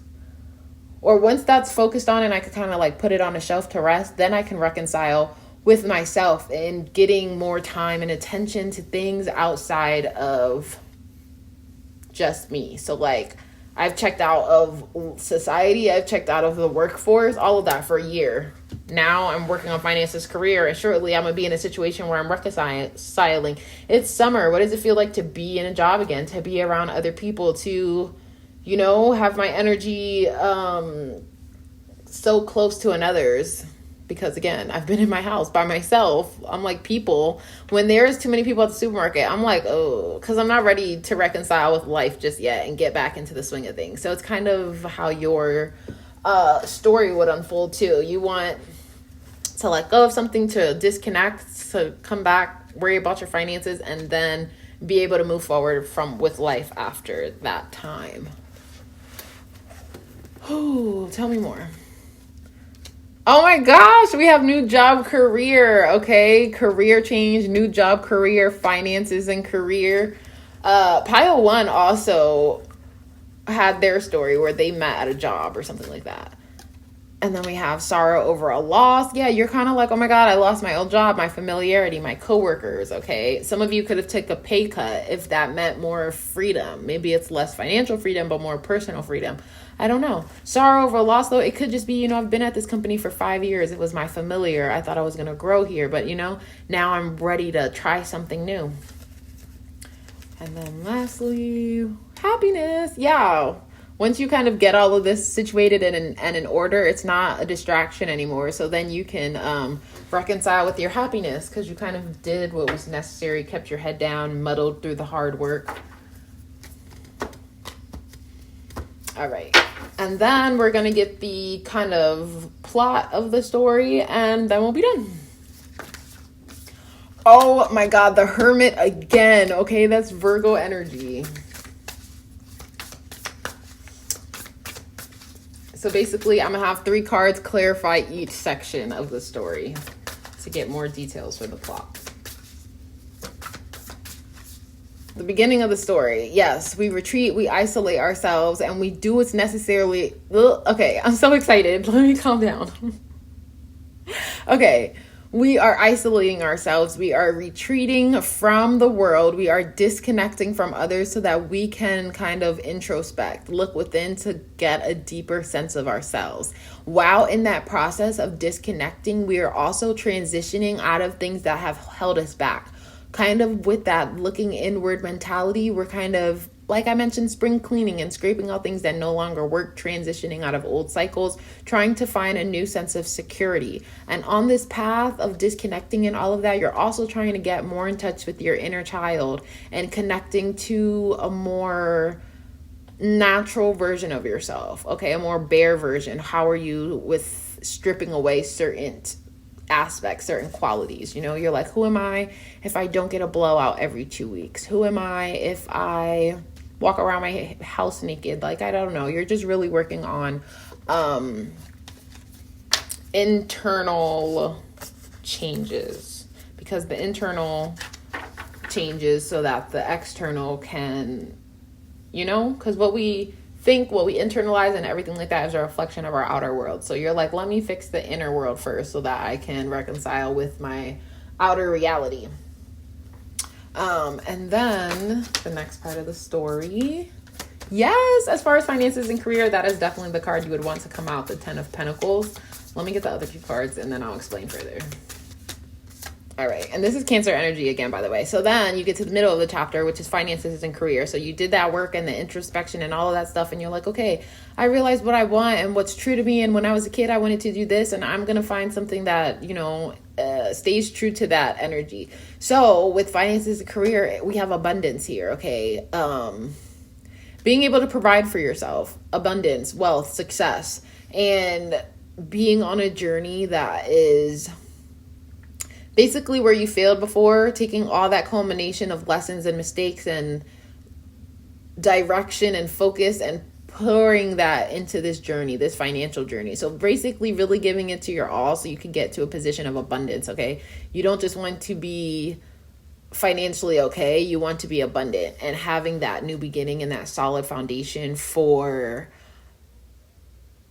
Speaker 1: or once that's focused on and I could kind of like put it on a shelf to rest, then I can reconcile with myself and getting more time and attention to things outside of just me. So like I've checked out of society, I've checked out of the workforce, all of that for a year. Now I'm working on finances, career, and shortly I'm going to be in a situation where I'm reconciling. It's summer. What does it feel like to be in a job again, to be around other people, to have my energy so close to another's? Because again, I've been in my house by myself. I'm like, people, when there's too many people at the supermarket, I'm like, oh, because I'm not ready to reconcile with life just yet and get back into the swing of things. So it's kind of how your story would unfold too. You want to let go of something, to disconnect, to come back, worry about your finances, and then be able to move forward with life after that time. Oh, tell me more. Oh my gosh, we have new job, career. Okay, career change, new job, career, finances, and career. Pile 1 also had their story where they met at a job or something like that. And then we have sorrow over a loss. Yeah, you're kind of like, oh my God, I lost my old job, my familiarity, my coworkers, okay? Some of you could have taken a pay cut if that meant more freedom. Maybe it's less financial freedom, but more personal freedom. I don't know. Sorrow over a loss, though, it could just be, I've been at this company for 5 years. It was my familiar. I thought I was going to grow here, but, now I'm ready to try something new. And then lastly, happiness. Yeah. Once you kind of get all of this situated and in order, it's not a distraction anymore. So then you can reconcile with your happiness because you kind of did what was necessary, kept your head down, muddled through the hard work. All right. And then we're going to get the kind of plot of the story and then we'll be done. Oh my God, the Hermit again. Okay, that's Virgo energy. So basically, I'm going to have 3 cards clarify each section of the story to get more details for the plot. The beginning of the story. Yes, we retreat, we isolate ourselves, and we do what's necessarily... Okay, I'm so excited. Let me calm down. Okay, we are isolating ourselves. We are retreating from the world. We are disconnecting from others so that we can kind of introspect, look within to get a deeper sense of ourselves. While in that process of disconnecting, we are also transitioning out of things that have held us back. Kind of with that looking inward mentality, we're kind of, like I mentioned, spring cleaning and scraping out things that no longer work, transitioning out of old cycles, trying to find a new sense of security. And on this path of disconnecting and all of that, you're also trying to get more in touch with your inner child and connecting to a more natural version of yourself. Okay, a more bare version. How are you with stripping away certain aspects, certain qualities? You know, you're like, who am I if I don't get a blowout every 2 weeks? Who am I if I walk around my house naked? Like, I don't know. You're just really working on internal changes, because the internal changes so that the external can, you know, because what we think, what we internalize and everything like that is a reflection of our outer world. So you're like, let me fix the inner world first so that I can reconcile with my outer reality. And then the next part of the story. Yes, as far as finances and career, that is definitely the card you would want to come out, the 10 of Pentacles. Let me get the other 2 cards and then I'll explain further. All right. And this is Cancer energy again, by the way. So then you get to the middle of the chapter, which is finances and career. So you did that work and the introspection and all of that stuff. And you're like, okay, I realized what I want and what's true to me. And when I was a kid, I wanted to do this, and I'm going to find something that, you know, stays true to that energy. So with finances and career, we have abundance here. Okay. Being able to provide for yourself, abundance, wealth, success, and being on a journey that is basically where you failed before, taking all that culmination of lessons and mistakes and direction and focus and pouring that into this journey, this financial journey. So basically really giving it to your all so you can get to a position of abundance, okay? You don't just want to be financially okay, you want to be abundant, and having that new beginning and that solid foundation for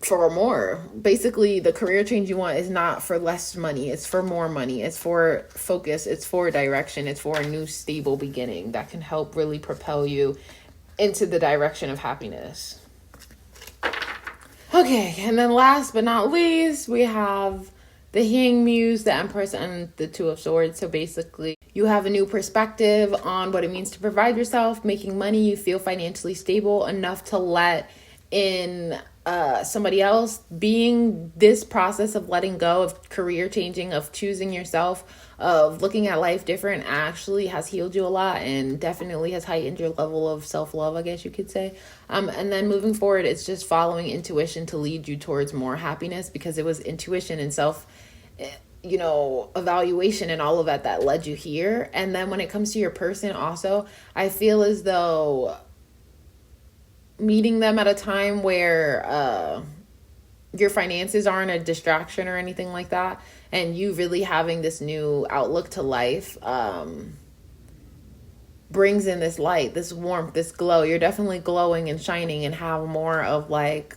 Speaker 1: more. Basically, the career change you want is not for less money, it's for more money, it's for focus, it's for direction, it's for a new stable beginning that can help really propel you into the direction of happiness. Okay, and then last but not least, we have the Hanged Muse, the Empress, and the Two of Swords. So basically, you have a new perspective on what it means to provide yourself, making money, you feel financially stable enough to let in somebody else. Being this process of letting go, of career changing, of choosing yourself, of looking at life different, actually has healed you a lot and definitely has heightened your level of self-love, I guess you could say. And then moving forward, it's just following intuition to lead you towards more happiness, because it was intuition and self, you know, evaluation and all of that led you here. And then when it comes to your person also, I feel as though meeting them at a time where your finances aren't a distraction or anything like that, and you really having this new outlook to life brings in this light, this warmth, this glow. You're definitely glowing and shining and have more of like,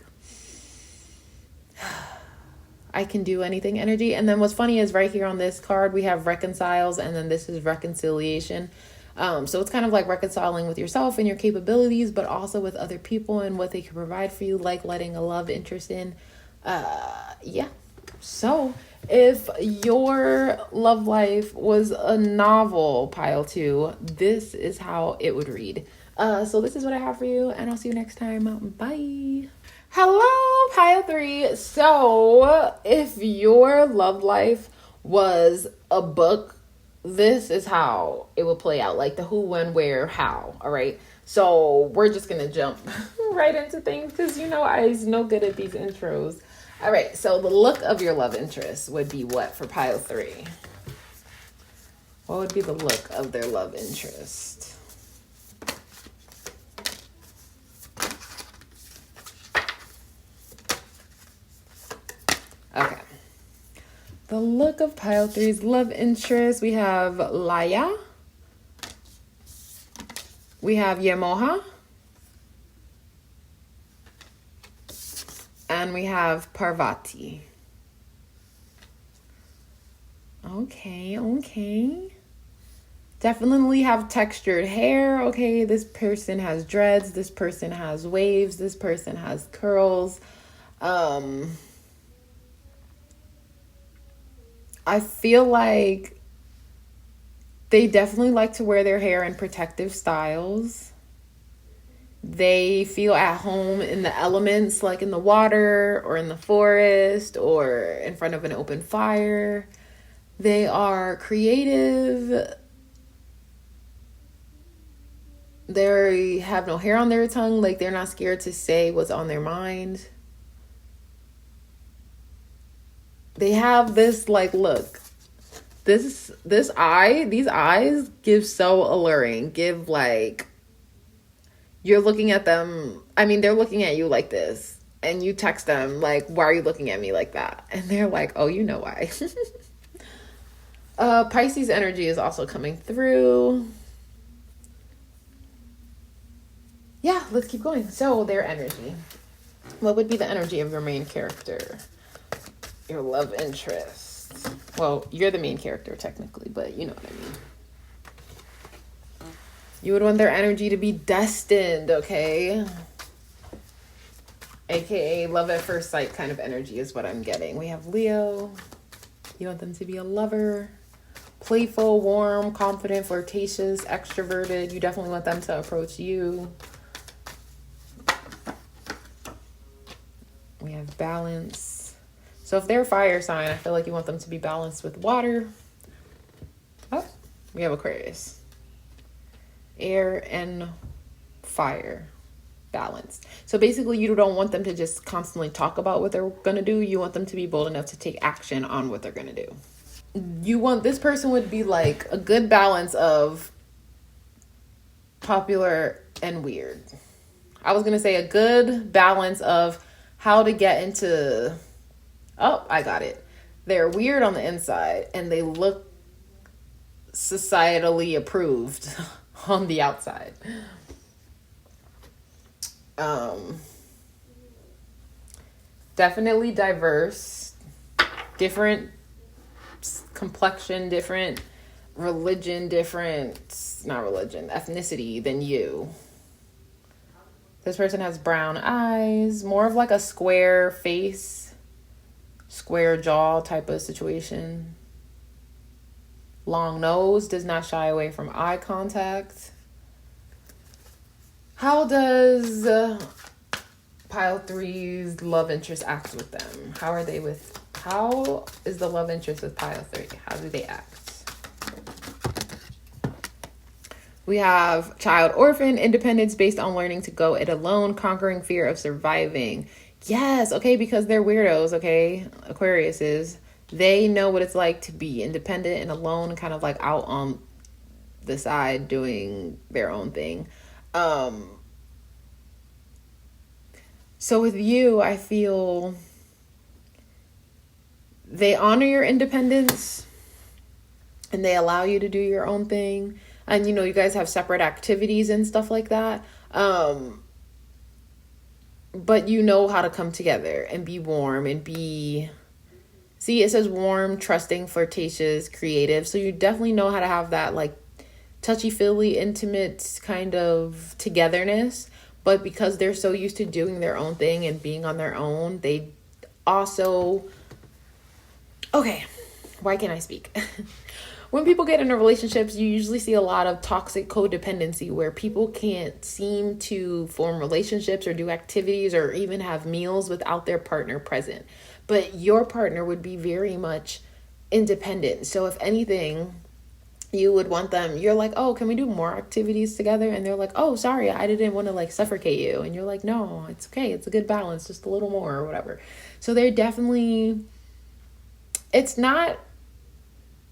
Speaker 1: I can do anything energy. And then what's funny is right here on this card, we have reconciles, and then this is reconciliation. So it's kind of like reconciling with yourself and your capabilities, but also with other people and what they can provide for you, like letting a love interest in. Yeah. So if your love life was a novel, pile 2, this is how it would read. So this is what I have for you, and I'll see you next time. Bye. Hello, pile 3. So if your love life was a book, this is how it will play out, like the who, when, where, how. All right. So we're just going to jump right into things because, you know, I's no good at these intros. All right. So the look of your love interest would be what for pile 3? What would be the look of their love interest? The look of pile 3's love interest. We have 𝚙𝚏𝚏. We have 𝚘𝚘𝚏. And we have Parvati. Okay, okay. Definitely have textured hair. Okay, this person has dreads. This person has waves. This person has curls. I feel like they definitely like to wear their hair in protective styles. They feel at home in the elements, like in the water or in the forest or in front of an open fire. They are creative. They have no hair on their tongue. Like, they're not scared to say what's on their mind. They have this, like, look. These eyes give so alluring. Give, like, you're looking at them. I mean, they're looking at you like this. And you text them, like, why are you looking at me like that? And they're like, oh, you know why. Pisces energy is also coming through. Yeah, let's keep going. So, their energy. What would be the energy of your main character? Your love interest. Well, you're the main character, technically, but you know what I mean. You would want their energy to be destined, okay? AKA love at first sight kind of energy is what I'm getting. We have Leo. You want them to be a lover. Playful, warm, confident, flirtatious, extroverted. You definitely want them to approach you. We have balance. So if they're a fire sign, I feel like you want them to be balanced with water. Oh, we have Aquarius. Air and fire. Balanced. So basically, you don't want them to just constantly talk about what they're going to do. You want them to be bold enough to take action on what they're going to do. You want this person would be like a good balance of popular and weird. I was going to say a good balance of how to get into, oh, I got it. They're weird on the inside and they look societally approved on the outside. Definitely diverse, different complexion, different religion, ethnicity than you. This person has brown eyes, more of like a square face, square jaw type of situation. Long nose, does not shy away from eye contact. How does pile 3's love interest act with them? How is the love interest with pile 3? How do they act? We have child, orphan, independence based on learning to go it alone, conquering fear of surviving. Yes, okay, because they're weirdos, okay? Aquarius is. They know what it's like to be independent and alone, kind of like out on the side doing their own thing. So with you, I feel they honor your independence and they allow you to do your own thing. And, you know, you guys have separate activities and stuff like that. But you know how to come together and be warm and be... See, it says warm, trusting, flirtatious, creative. So you definitely know how to have that, like, touchy-feely, intimate kind of togetherness. But because they're so used to doing their own thing and being on their own, they also... Okay, why can't I speak? When people get into relationships, you usually see a lot of toxic codependency where people can't seem to form relationships or do activities or even have meals without their partner present. But your partner would be very much independent. So if anything, you would want them, you're like, oh, can we do more activities together? And they're like, oh, sorry, I didn't want to like suffocate you. And you're like, no, it's okay. It's a good balance, just a little more or whatever. So they're definitely, it's not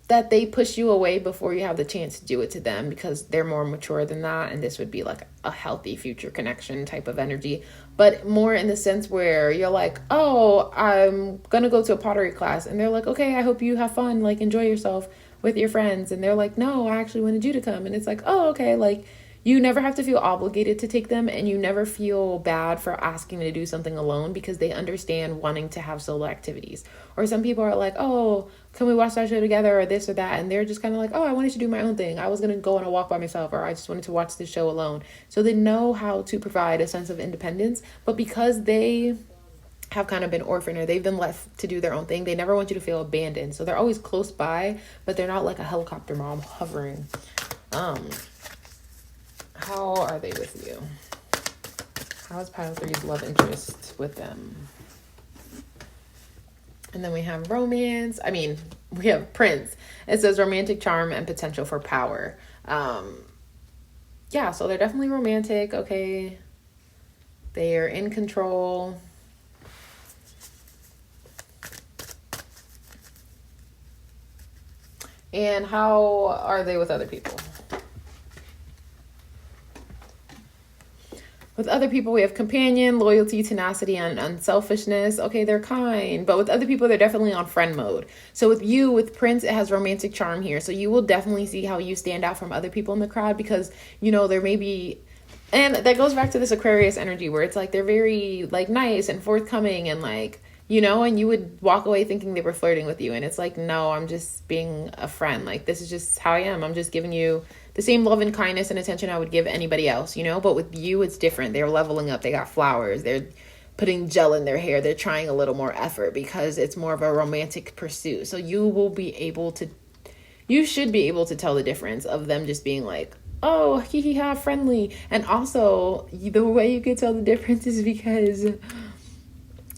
Speaker 1: that they push you away before you have the chance to do it to them, because they're more mature than that, and this would be like a healthy future connection type of energy. But more in the sense where you're like, oh, I'm gonna go to a pottery class, and they're like, okay, I hope you have fun, like enjoy yourself with your friends, and they're like, no, I actually wanted you to come, and it's like, oh, okay, like you never have to feel obligated to take them, and you never feel bad for asking to do something alone, because they understand wanting to have solo activities. Or some people are like, oh, can we watch that show together, or this or that, and they're just kind of like, oh, I wanted to do my own thing, I was going to go on a walk by myself, or I just wanted to watch this show alone. So they know how to provide a sense of independence, but because they have kind of been orphaned, or they've been left to do their own thing, they never want you to feel abandoned. So they're always close by, but they're not like a helicopter mom hovering. How are they with you? How is pile 3's love interest with them? And then we have romance. We have Prince. It says romantic charm and potential for power. Yeah, so they're definitely romantic. Okay. They are in control. And how are they with other people? With other people, we have companion, loyalty, tenacity, and unselfishness. Okay, they're kind. But with other people, they're definitely on friend mode. So with you, with Prince, it has romantic charm here. So you will definitely see how you stand out from other people in the crowd, because, there may be... And that goes back to this Aquarius energy where it's like they're very like nice and forthcoming and like, and you would walk away thinking they were flirting with you. And it's like, no, I'm just being a friend. Like, this is just how I am. I'm just giving you the same love and kindness and attention I would give anybody else, but with you, it's different. They're leveling up. They got flowers. They're putting gel in their hair. They're trying a little more effort because it's more of a romantic pursuit. So you should be able to tell the difference of them just being like, oh, ha, friendly. And also, the way you could tell the difference is because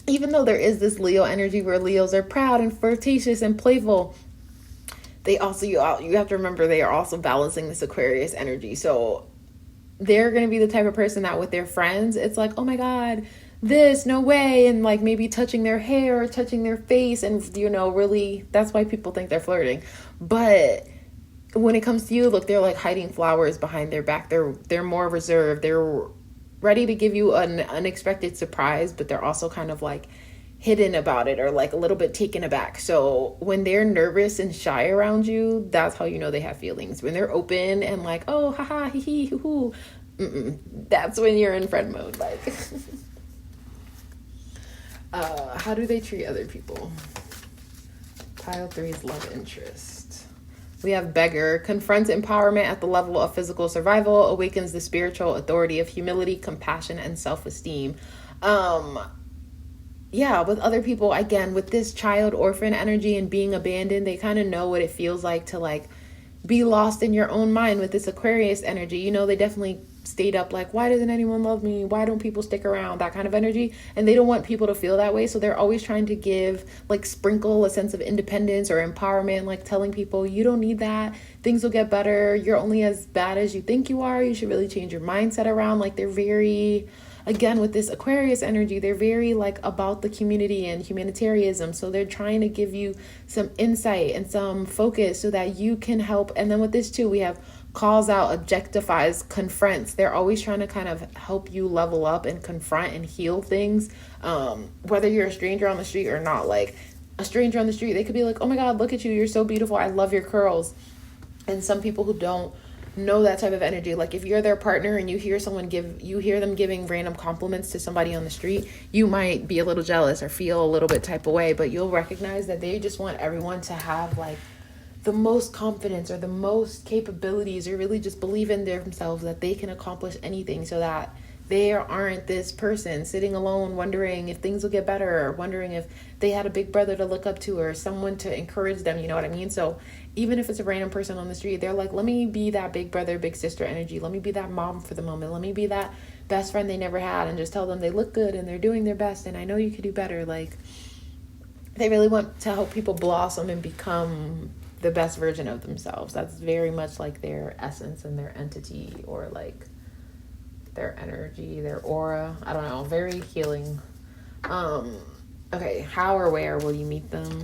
Speaker 1: even though there is this Leo energy where Leos are proud and flirtatious and playful, they also, you have to remember, they are also balancing this Aquarius energy. So they're going to be the type of person that with their friends, it's like, oh my God, this, no way. And like maybe touching their hair or touching their face. And, really, that's why people think they're flirting. But when it comes to you, look, they're like hiding flowers behind their back. They're more reserved. They're ready to give you an unexpected surprise, but they're also kind of like hidden about it or like a little bit taken aback. So when they're nervous and shy around you, that's how you know they have feelings. When they're open and like, oh, haha, hee hee, hoo hoo, that's when you're in friend mode. Like, how do they treat other people? Pile 3's love interest. We have beggar, confronts empowerment at the level of physical survival, awakens the spiritual authority of humility, compassion, and self-esteem. Yeah, with other people, again, with this child orphan energy and being abandoned, they kind of know what it feels like to like be lost in your own mind with this Aquarius energy. They definitely stayed up like, why doesn't anyone love me? Why don't people stick around? That kind of energy. And they don't want people to feel that way. So they're always trying to sprinkle a sense of independence or empowerment, like telling people, you don't need that. Things will get better. You're only as bad as you think you are. You should really change your mindset around. Like, they're very, again, with this Aquarius energy, they're very like about the community and humanitarianism. So they're trying to give you some insight and some focus so that you can help. And then with this too, we have calls out, objectifies, confronts. They're always trying to kind of help you level up and confront and heal things. Whether you're a stranger on the street or not, like a stranger on the street, they could be like, oh my God, look at you. You're so beautiful. I love your curls. And some people who don't know that type of energy, like if you're their partner and you hear them giving random compliments to somebody on the street, you might be a little jealous or feel a little bit type of way, but you'll recognize that they just want everyone to have like the most confidence or the most capabilities, or really just believe in themselves that they can accomplish anything, so that they aren't this person sitting alone wondering if things will get better, or wondering if they had a big brother to look up to or someone to encourage them, you know what I mean? So even if it's a random person on the street, they're like, let me be that big brother, big sister energy. Let me be that mom for the moment. Let me be that best friend they never had, and just tell them they look good and they're doing their best and I know you could do better. Like, they really want to help people blossom and become the best version of themselves. That's very much like their essence and their entity, or like their energy, their aura. I don't know, very healing. Okay, how or where will you meet them?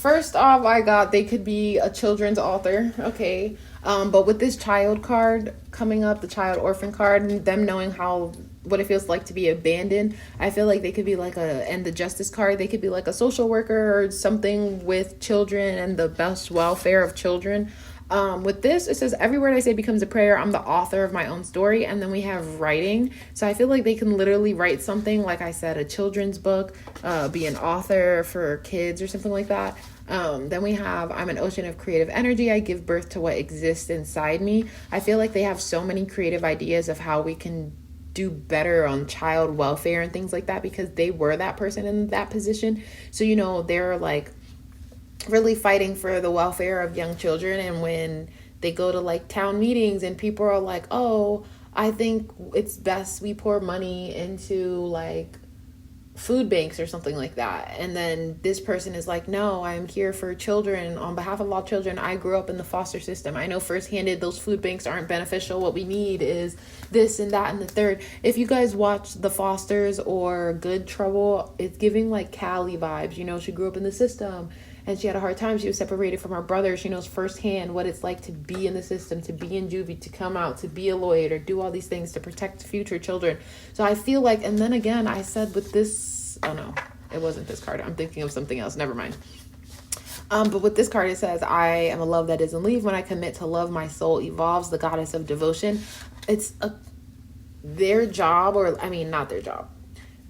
Speaker 1: first off, I got they could be a children's author, okay. But with this child card coming up, the child orphan card, and them knowing what it feels like to be abandoned, I feel like they could be like and the justice card, they could be like a social worker or something with children and the best welfare of children. With this, it says, every word I say becomes a prayer. I'm the author of my own story. And then we have writing. So I feel like they can literally write something, like I said, a children's book, be an author for kids or something like that. Then we have, I'm an ocean of creative energy. I give birth to what exists inside me. I feel like they have so many creative ideas of how we can do better on child welfare and things like that, because they were that person in that position. So, you know, they're like really fighting for the welfare of young children. And when they go to like town meetings and people are like, oh, I think it's best we pour money into like food banks or something like that, and then this person is like, no, I'm here for children, on behalf of all children. I grew up in the foster system. I know firsthand those food banks aren't beneficial. What we need is this and that and the third. If you guys watch The Fosters or Good Trouble, it's giving like Callie vibes. You know, she grew up in the system and she had a hard time. She was separated from her brother. She knows firsthand what it's like to be in the system, to be in juvie, to come out, to be a lawyer, to do all these things, to protect future children. So I feel like, and then again, I said with this, oh no, it wasn't this card. I'm thinking of something else. Never mind. But with this card, it says, I am a love that doesn't leave. When I commit to love, my soul evolves, the goddess of devotion. It's their job, or I mean, not their job.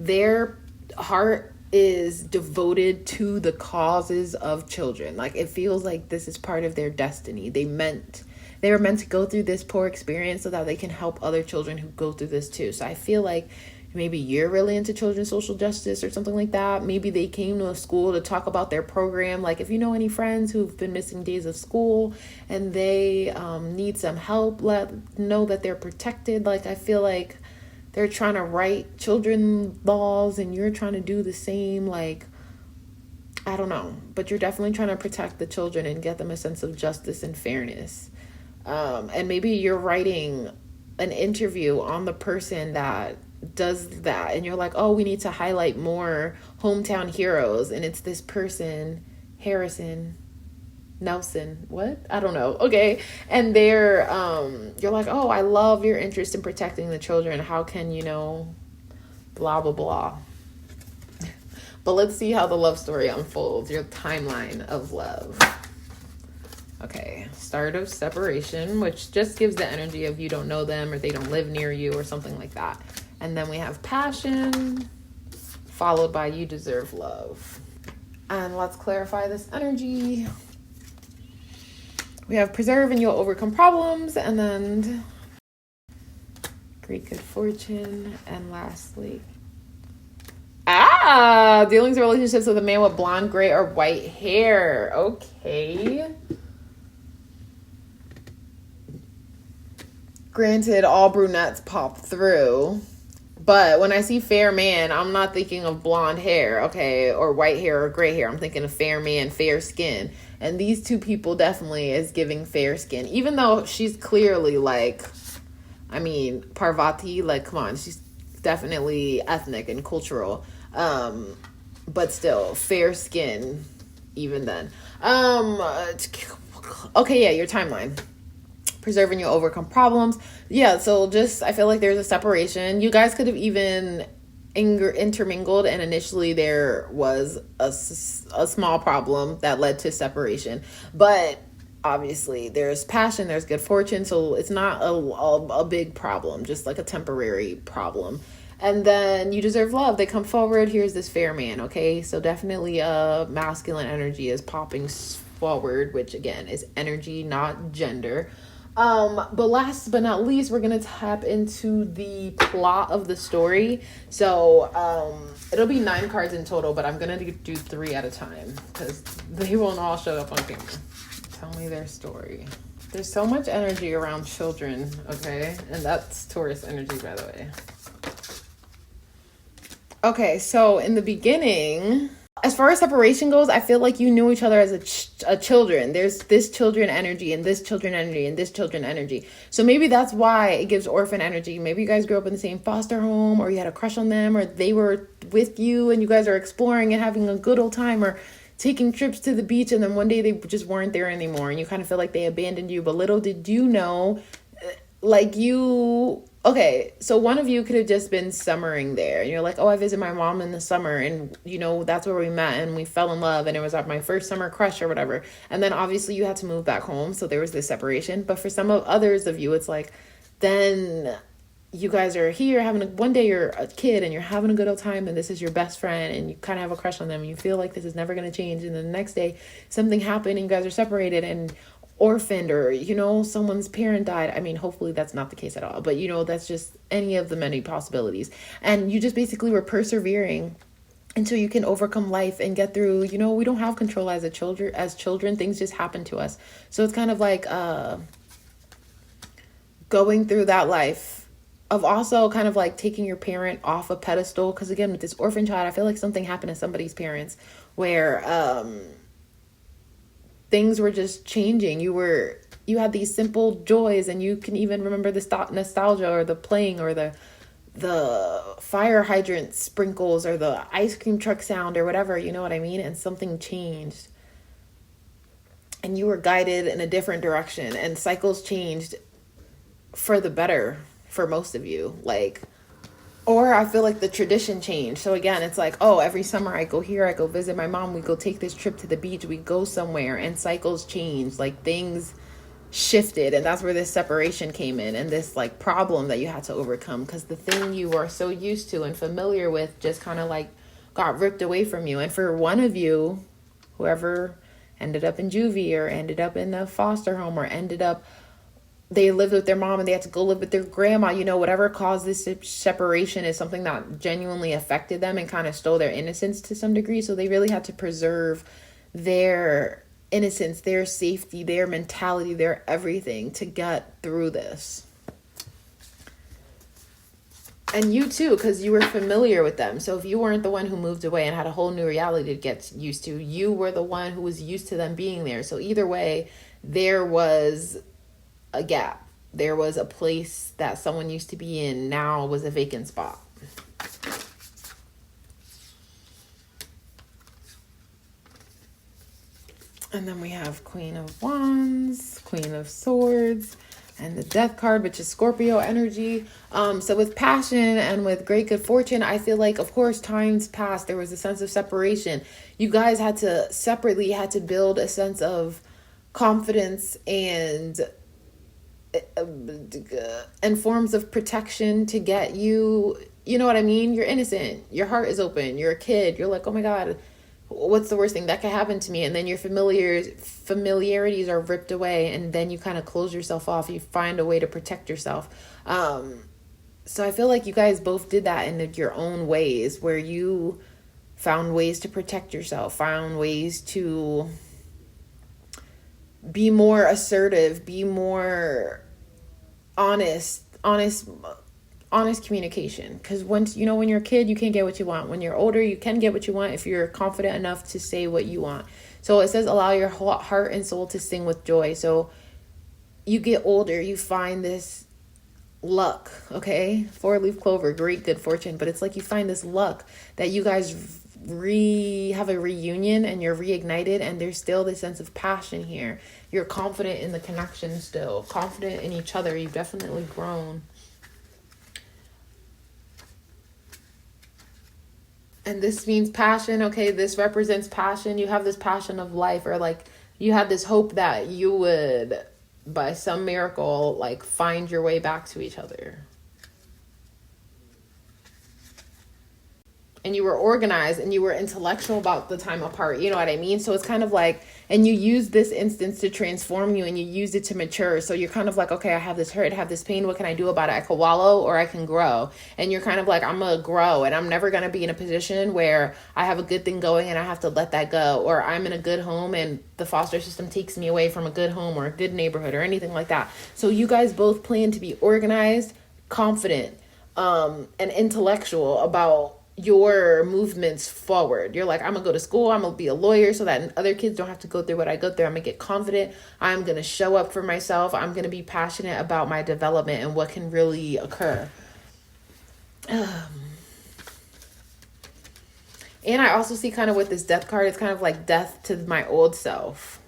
Speaker 1: Their heart is devoted to the causes of children. Like, it feels like this is part of their destiny. They were meant to go through this poor experience so that they can help other children who go through this too. So I feel like maybe you're really into children's social justice or something like that. Maybe they came to a school to talk about their program. Like, if you know any friends who've been missing days of school and they need some help, let know that they're protected. Like, I feel like they're trying to write children laws and you're trying to do the same. Like, I don't know, but you're definitely trying to protect the children and get them a sense of justice and fairness. And maybe you're writing an interview on the person that does that, and you're like, oh, we need to highlight more hometown heroes, and it's this person, Nelson, what? I don't know. Okay. And they're, you're like, oh, I love your interest in protecting the children. How can, blah, blah, blah. But let's see how the love story unfolds, your timeline of love. Okay. Start of separation, which just gives the energy of you don't know them or they don't live near you or something like that. And then we have passion, followed by you deserve love. And let's clarify this energy. We have preserve and you'll overcome problems. And then great good fortune. And lastly, dealings or relationships with a man with blonde, gray, or white hair. Okay. Granted, all brunettes pop through. But when I see fair man, I'm not thinking of blonde hair, okay, or white hair or gray hair. I'm thinking of fair man, fair skin. And these two people definitely is giving fair skin. Even though she's clearly like, I mean, Parvati, like, come on, she's definitely ethnic and cultural. But still, fair skin, even then. Okay, yeah, your timeline. Preserving you overcome problems. Yeah, so just, I feel like there's a separation. You guys could have even intermingled, and initially there was a small problem that led to separation. But obviously there's passion, there's good fortune, so it's not a big problem, just like a temporary problem. And then you deserve love. They come forward. Here's this fair man, okay? So definitely masculine energy is popping forward, which again is energy, not gender. But last but not least, we're going to tap into the plot of the story. So, it'll be 9 cards in total, but I'm going to do 3 at a time because they won't all show up on camera. Tell me their story. There's so much energy around children, okay? And that's Taurus energy, by the way. Okay, so in the beginning, as far as separation goes, I feel like you knew each other as a children. There's this children energy and this children energy and this children energy. So maybe that's why it gives orphan energy. Maybe you guys grew up in the same foster home, or you had a crush on them, or they were with you and you guys are exploring and having a good old time, or taking trips to the beach, and then one day they just weren't there anymore, and you kind of feel like they abandoned you. But little did you know, like okay, so one of you could have just been summering there, and you're like, oh, I visit my mom in the summer, and that's where we met and we fell in love, and it was my first summer crush or whatever. And then obviously you had to move back home, so there was this separation. But for some of others of you, it's like, then you guys are here one day you're a kid and you're having a good old time, and this is your best friend, and you kind of have a crush on them, and you feel like this is never going to change, and then the next day something happened and you guys are separated and orphaned, or someone's parent died. I mean, hopefully that's not the case at all, but that's just any of the many possibilities, and you just basically were persevering until you can overcome life and get through. We don't have control as children, things just happen to us. So it's kind of like going through that life of also kind of like taking your parent off a pedestal, because again, with this orphan child, I feel like something happened to somebody's parents where things were just changing. You had these simple joys, and you can even remember the nostalgia, or the playing, or the fire hydrant sprinkles, or the ice cream truck sound, or whatever, you know what I mean? And something changed, and you were guided in a different direction, and cycles changed for the better for most of you. Or I feel like the tradition changed. So again, it's like, oh, every summer I go here, I go visit my mom, we go take this trip to the beach, we go somewhere, and cycles changed, things shifted, and that's where this separation came in, and this problem that you had to overcome, because the thing you were so used to and familiar with just kind of got ripped away from you. And for one of you, whoever ended up in juvie, or ended up in the foster home, or they lived with their mom and they had to go live with their grandma, whatever caused this separation is something that genuinely affected them and kind of stole their innocence to some degree. So they really had to preserve their innocence, their safety, their mentality, their everything to get through this. And you too, because you were familiar with them. So if you weren't the one who moved away and had a whole new reality to get used to, you were the one who was used to them being there. So either way, there was a gap. There was a place that someone used to be in, now was a vacant spot. And then we have Queen of Wands, Queen of Swords, and the Death card, which is Scorpio energy. So with passion and with great good fortune, I feel like, of course, times past, there was a sense of separation. You guys had to build a sense of confidence and forms of protection to get you know what I mean? You're innocent. Your heart is open. You're a kid. You're like, oh my God, what's the worst thing that could happen to me? And then your familiarities are ripped away, and then you kind of close yourself off. You find a way to protect yourself. So I feel like you guys both did that in your own ways, where you found ways to protect yourself, found ways to be more assertive, be more honest communication. Because when you're a kid, you can't get what you want. When you're older, you can get what you want if you're confident enough to say what you want. So it says, allow your heart and soul to sing with joy. So you get older, you find this luck, okay? 4-leaf clover, great good fortune. But it's like you find this luck that you guys have a reunion, and you're reignited, and there's still this sense of passion here. You're confident in the connection still, confident in each other. You've definitely grown. And this means passion, okay? This represents passion. You have this passion of life, or you had this hope that you would, by some miracle, find your way back to each other. And you were organized, and you were intellectual about the time apart. You know what I mean? So it's kind of and you use this instance to transform you, and you used it to mature. So you're kind of okay, I have this hurt, I have this pain. What can I do about it? I can wallow, or I can grow. And you're kind of I'm going to grow, and I'm never going to be in a position where I have a good thing going and I have to let that go. Or I'm in a good home and the foster system takes me away from a good home or a good neighborhood or anything like that. So you guys both plan to be organized, confident, and intellectual about your movements forward. You're I'm gonna go to school, I'm gonna be a lawyer so that other kids don't have to go through what I go through. I'm gonna get confident, I'm gonna show up for myself, I'm gonna be passionate about my development and what can really occur. And I also see kind of with this death card, it's kind of like death to my old self.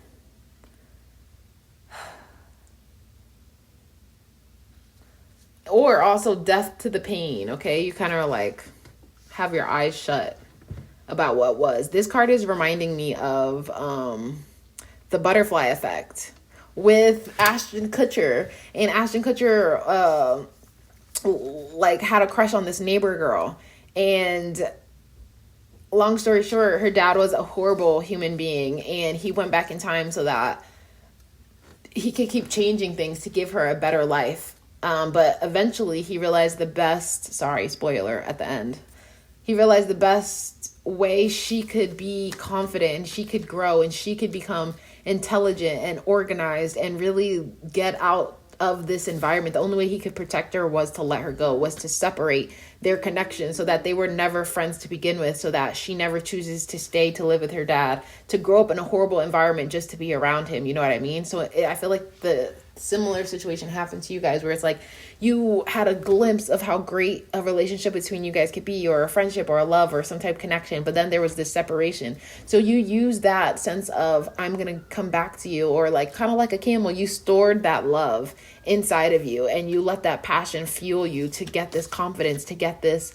Speaker 1: Or also death to the pain, okay? You kind of like have your eyes shut about what was. This card is reminding me of the butterfly effect with Ashton Kutcher. And Ashton Kutcher like had a crush on this neighbor girl. And long story short, her dad was a horrible human being, and he went back in time so that he could keep changing things to give her a better life. But eventually he realized the best, sorry, spoiler at the end. He realized the best way she could be confident and she could grow and she could become intelligent and organized and really get out of this environment. The only way he could protect her was to let her go, was to separate their connection so that they were never friends to begin with, so that she never chooses to stay to live with her dad, to grow up in a horrible environment just to be around him. You know what I mean? So I feel like the similar situation happened to you guys, where it's like you had a glimpse of how great a relationship between you guys could be, or a friendship or a love or some type of connection, but then there was this separation. So you use that sense of, I'm gonna come back to you, or like kind of like a camel, you stored that love inside of you and you let that passion fuel you to get this confidence, to get this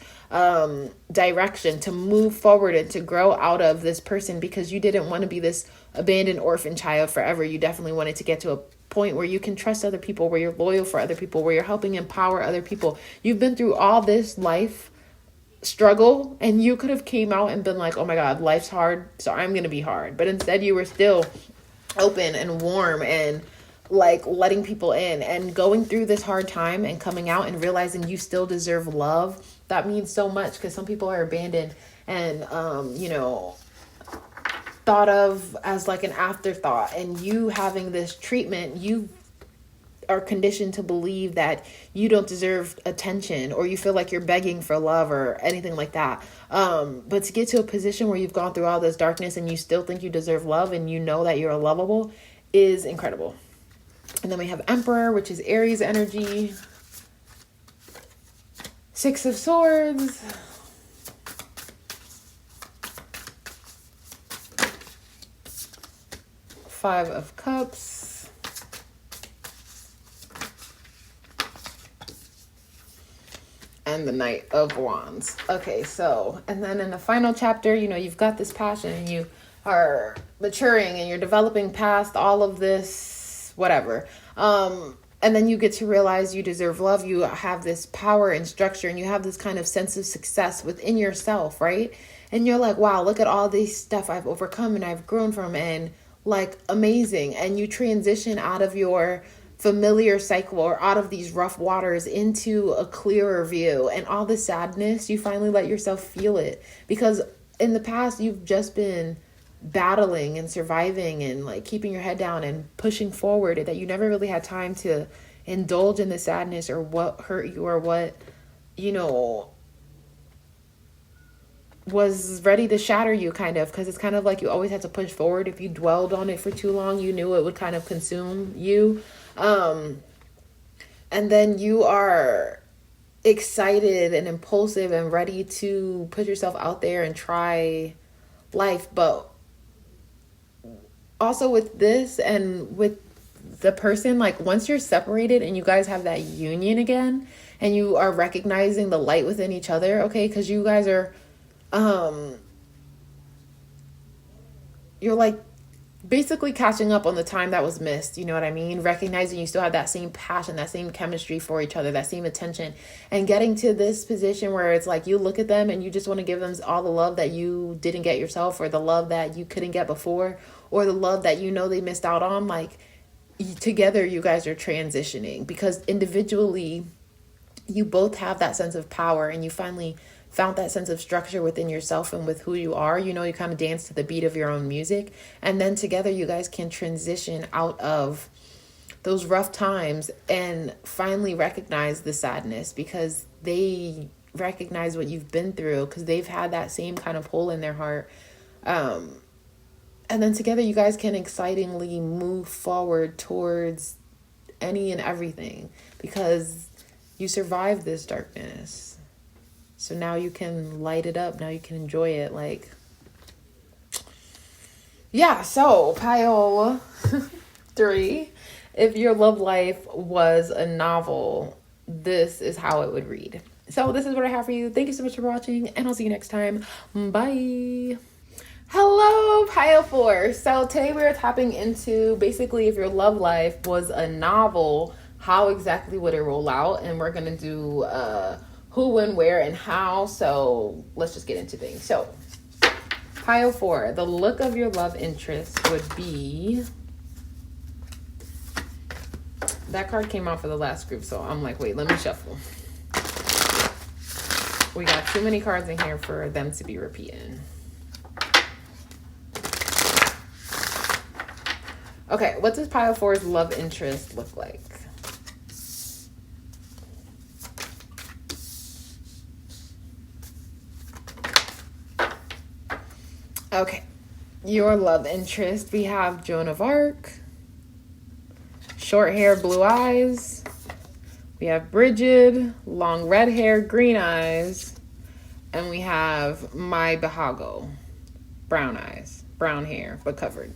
Speaker 1: direction, to move forward and to grow out of this person, because you didn't want to be this abandoned orphan child forever. You definitely wanted to get to a point where you can trust other people, where you're loyal for other people, where you're helping empower other people. You've been through all this life struggle, and you could have came out and been like, oh my God, life's hard, so I'm going to be hard. But instead you were still open and warm and like letting people in and going through this hard time and coming out and realizing you still deserve love. That means so much, because some people are abandoned and, thought of as like an afterthought, and you having this treatment, you are conditioned to believe that you don't deserve attention, or you feel like you're begging for love or anything like that. But to get to a position where you've gone through all this darkness and you still think you deserve love and you know that you're lovable is incredible. And then we have Emperor, which is Aries energy. 6 of Swords. Five of Cups. And the Knight of Wands. Okay, so, and then in the final chapter, you've got this passion and you are maturing and you're developing past all of this, whatever. And then you get to realize you deserve love. You have this power and structure, and you have this kind of sense of success within yourself, right? And you're like, wow, look at all this stuff I've overcome and I've grown from, and like amazing. And you transition out of your familiar cycle or out of these rough waters into a clearer view, and all the sadness, you finally let yourself feel it, because in the past you've just been battling and surviving and like keeping your head down and pushing forward, that you never really had time to indulge in the sadness or what hurt you or what was ready to shatter you, kind of, because it's kind of like you always had to push forward. If you dwelled on it for too long, you knew it would kind of consume you. And then you are excited and impulsive and ready to put yourself out there and try life. But also with this and with the person, like once you're separated and you guys have that union again and you are recognizing the light within each other, okay, because you guys are you're like basically catching up on the time that was missed, you know what I mean? Recognizing you still have that same passion, that same chemistry for each other, that same attention, and getting to this position where it's like you look at them and you just want to give them all the love that you didn't get yourself, or the love that you couldn't get before, or the love that they missed out on. Like together you guys are transitioning, because individually you both have that sense of power, and you finally found that sense of structure within yourself and with who you are. You kind of dance to the beat of your own music. And then together you guys can transition out of those rough times and finally recognize the sadness, because they recognize what you've been through, because they've had that same kind of hole in their heart. And then together you guys can excitingly move forward towards any and everything, because you survived this darkness. So now you can light it up. Now you can enjoy it. Like, yeah. So pile 3, if your love life was a novel, this is how it would read. So this is what I have for you. Thank you so much for watching, and I'll see you next time. Bye. Hello, pile 4. So today we are tapping into basically if your love life was a novel, how exactly would it roll out? And we're going to do who, when, where, and how. So let's just get into things. So pile 4, the look of your love interest would be... That card came out for the last group, so I'm like, wait, let me shuffle. We got too many cards in here for them to be repeating. Okay, what does pile 4's love interest look like? Okay, your love interest, we have Joan of Arc, short hair, blue eyes. We have Bridget, long red hair, green eyes. And we have 𝚙𝚐𝚏𝚎, brown eyes, brown hair, but covered.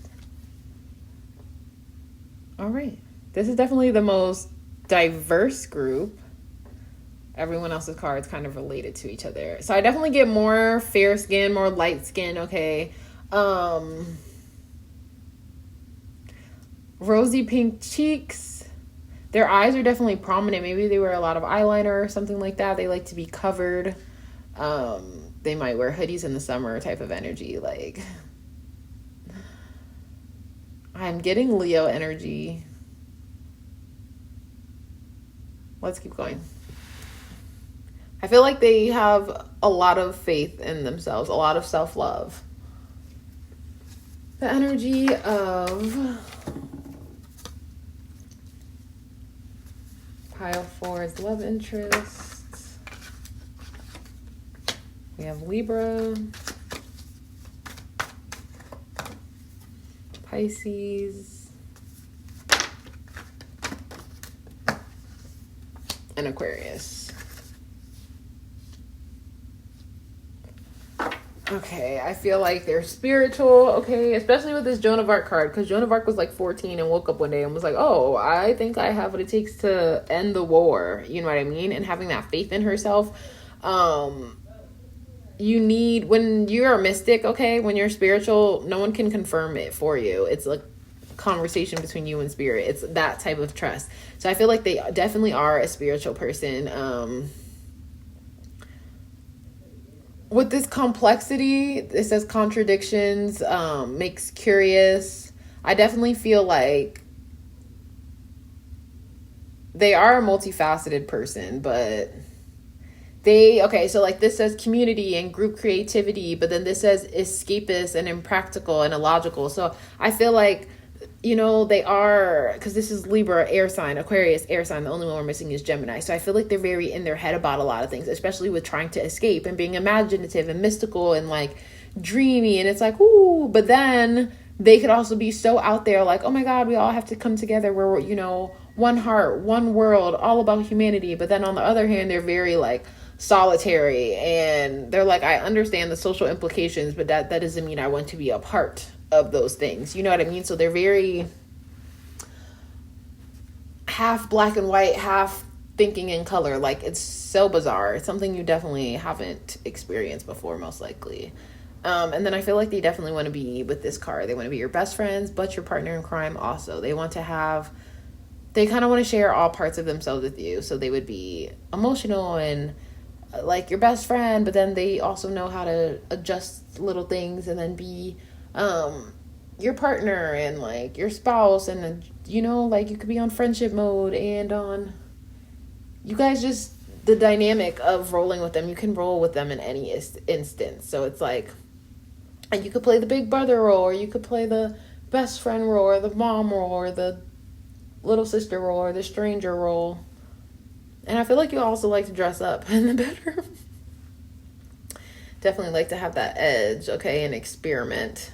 Speaker 1: All right. This is definitely the most diverse group. Everyone else's cards kind of related to each other. So I definitely get more fair skin, more light skin, okay? Rosy pink cheeks. Their eyes are definitely prominent. Maybe they wear a lot of eyeliner or something like that. They like to be covered. They might wear hoodies in the summer type of energy. Like, I'm getting Leo energy. Let's keep going. I feel like they have a lot of faith in themselves, a lot of self-love. The energy of pile 4's love interest. We have Libra, Pisces, and Aquarius. Okay, I feel like they're spiritual, okay, especially with this Joan of Arc card, because Joan of Arc was like 14 and woke up one day and was like, oh, I think I have what it takes to end the war, you know what I mean? And having that faith in herself. You need, when you're a mystic, okay, when you're spiritual, no one can confirm it for you. It's like conversation between you and spirit. It's that type of trust. So I feel like they definitely are a spiritual person. With this complexity, it says contradictions, makes curious. I definitely feel like they are a multifaceted person, but okay, so like this says community and group creativity, but then this says escapist and impractical and illogical. So I feel like, you know, they are, because this is Libra, air sign, Aquarius, air sign. The only one we're missing is Gemini. So I feel like they're very in their head about a lot of things, especially with trying to escape and being imaginative and mystical and like dreamy. And it's like, ooh, but then they could also be so out there like, oh my God, we all have to come together. We're, you know, one heart, one world, all about humanity. But then on the other hand, they're very like solitary, and they're like, I understand the social implications, but that doesn't mean I want to be a part of those things, you know what I mean? So they're very half black and white, half thinking in color. Like, it's so bizarre. It's something you definitely haven't experienced before, most likely. And then I feel like they definitely want to be, with this card, they want to be your best friends, but your partner in crime also. They kind of want to share all parts of themselves with you. So they would be emotional and like your best friend, but then they also know how to adjust little things and then be your partner and like your spouse, and you know, like you could be on friendship mode and on, you guys just, the dynamic of rolling with them, you can roll with them in any instance. So it's like, and you could play the big brother role, or you could play the best friend role, or the mom role, or the little sister role, or the stranger role. And I feel like you also like to dress up in the bedroom. Definitely like to have that edge, okay, and experiment.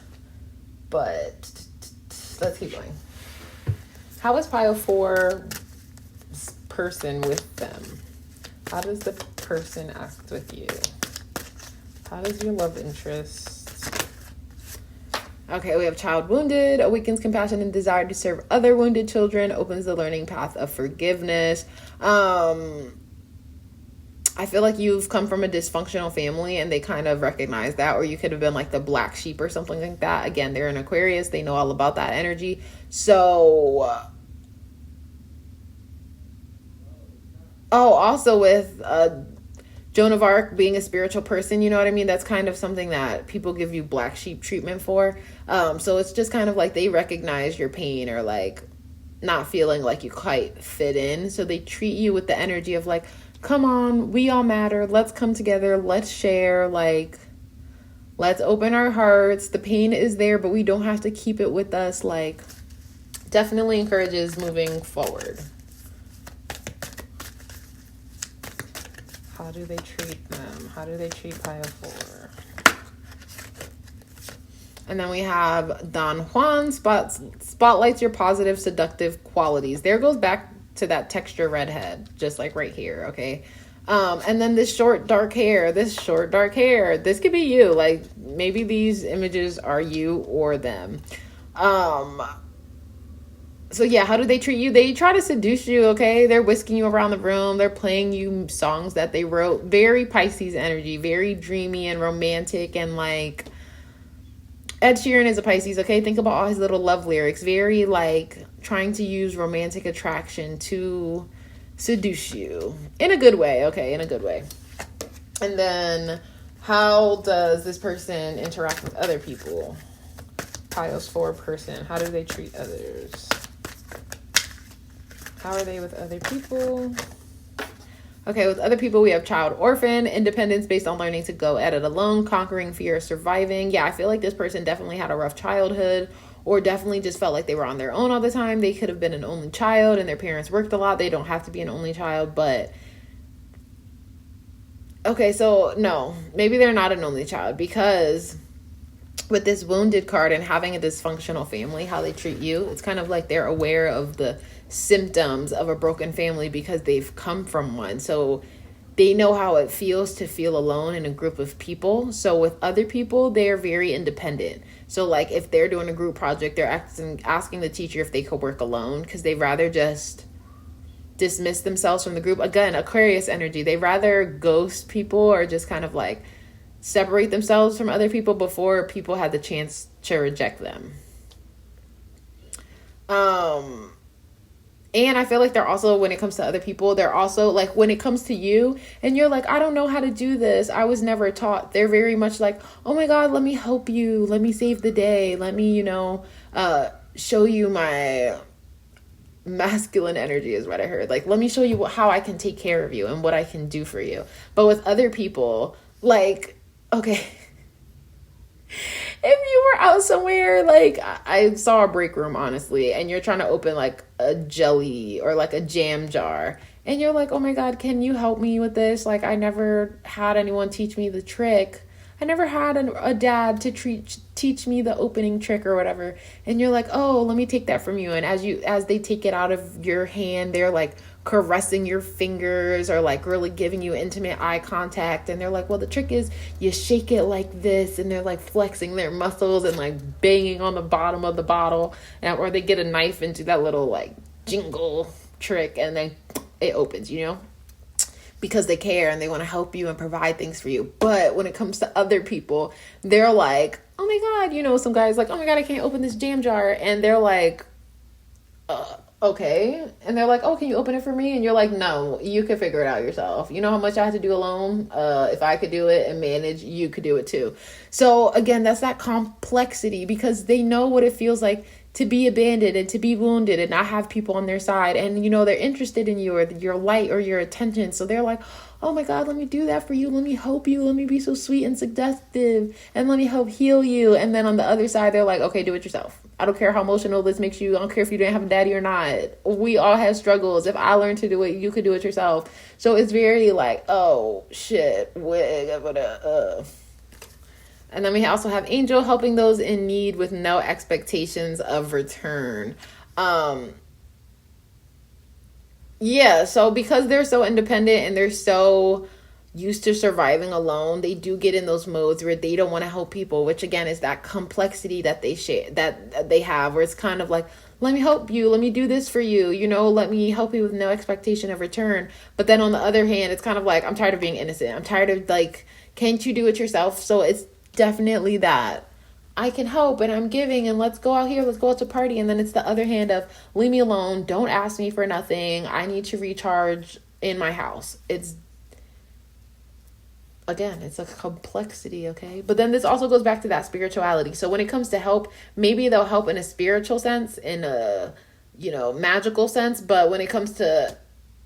Speaker 1: But let's keep going. How is pile 4 person with them? How does the person act with you? How does your love interest... Okay, we have child wounded, awakens compassion and desire to serve other wounded children, opens the learning path of forgiveness. I feel like you've come from a dysfunctional family and they kind of recognize that, or you could have been like the black sheep or something like that. Again, they're in Aquarius. They know all about that energy. So, also with Joan of Arc being a spiritual person, you know what I mean? That's kind of something that people give you black sheep treatment for. So it's just kind of like they recognize your pain or like not feeling like you quite fit in. So they treat you with the energy of like, come on, we all matter. Let's come together. Let's share. Like, let's open our hearts. The pain is there, but we don't have to keep it with us. Like, definitely encourages moving forward. How do they treat them? How do they treat Pile 4? And then we have Don Juan spotlights your positive, seductive qualities. There goes back to that texture redhead, just like right here, okay? And then this short, dark hair. This could be you. Like, maybe these images are you or them. So yeah, how do they treat you? They try to seduce you, okay? They're whisking you around the room. They're playing you songs that they wrote. Very Pisces energy, very dreamy and romantic, and like Ed Sheeran is a Pisces, okay? Think about all his little love lyrics. Very like trying to use romantic attraction to seduce you in a good way, okay? In a good way. And then how does this person interact with other people? Piles 4 person. How do they treat others? How are they with other people? Okay, with other people, we have child orphan, independence based on learning to go at it alone, conquering fear of surviving. Yeah, I feel like this person definitely had a rough childhood, or definitely just felt like they were on their own all the time. They could have been an only child and their parents worked a lot. They don't have to be an only child, but... Okay, so no, maybe they're not an only child, because with this wounded card and having a dysfunctional family, how they treat you, it's kind of like they're aware of the symptoms of a broken family because they've come from one. So they know how it feels to feel alone in a group of people. So with other people, they're very independent. So like if they're doing a group project, they're asking the teacher if they could work alone because they'd rather just dismiss themselves from the group. Again, Aquarius energy. They rather ghost people or just kind of like separate themselves from other people before people had the chance to reject them. And I feel like they're also, when it comes to other people, they're also like, when it comes to you and you're like, I don't know how to do this, I was never taught. They're very much like, oh my God, let me help you. Let me save the day. Let me, show you my masculine energy is what I heard. Like, let me show you how I can take care of you and what I can do for you. But with other people, like, okay, if you were out somewhere, like I saw a break room, honestly, and you're trying to open like a jelly or like a jam jar, and you're like, oh my God, can you help me with this? Like, I never had anyone teach me the trick. I never had a dad to teach me the opening trick or whatever. And you're like, oh, let me take that from you. And as they take it out of your hand, they're like caressing your fingers or like really giving you intimate eye contact. And they're like, well, the trick is you shake it like this. And they're like flexing their muscles and like banging on the bottom of the bottle. Or they get a knife into that little like jingle trick and then it opens, because they care and they want to help you and provide things for you. But when it comes to other people, they're like, oh my God, some guy's like, oh my God, I can't open this jam jar. And they're like, okay. And they're like, oh, can you open it for me? And you're like, no, you can figure it out yourself. You know how much I have to do alone? If I could do it and manage, you could do it too. So again, that's that complexity because they know what it feels like to be abandoned and to be wounded and not have people on their side. And, they're interested in you or your light or your attention. So they're like, oh my God, let me do that for you. Let me help you. Let me be so sweet and seductive and let me help heal you. And then on the other side, they're like, okay, do it yourself. I don't care how emotional this makes you. I don't care if you didn't have a daddy or not. We all have struggles. If I learned to do it, you could do it yourself. So it's very like, oh shit. And then we also have Angel helping those in need with no expectations of return. Yeah, so because they're so independent and they're so used to surviving alone, they do get in those modes where they don't want to help people, which again is that complexity that they share, that they have, where it's kind of like, let me help you, let me do this for you, you know, let me help you with no expectation of return. But then on the other hand, it's kind of like, I'm tired of being innocent. I'm tired of like, can't you do it yourself? So it's definitely that I can help and I'm giving and let's go out here, let's go out to party. And then it's the other hand of leave me alone, don't ask me for nothing, I need to recharge in my house. It's again, it's a complexity, okay? But then this also goes back to that spirituality. So when it comes to help, maybe they'll help in a spiritual sense, in a, you know, magical sense. But when it comes to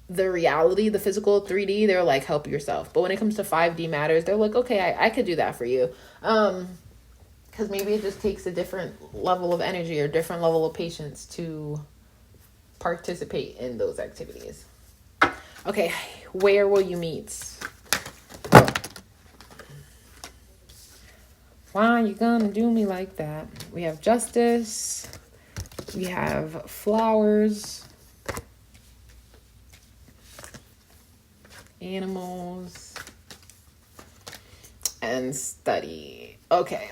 Speaker 1: the reality, the physical 3D, they're like, help yourself. But when it comes to 5D matters, they're like, okay, I could do that for you. Because maybe it just takes a different level of energy or different level of patience to participate in those activities. Okay, where will you meet? Why are you gonna do me like that? We have justice. We have flowers. Animals. And study. Okay.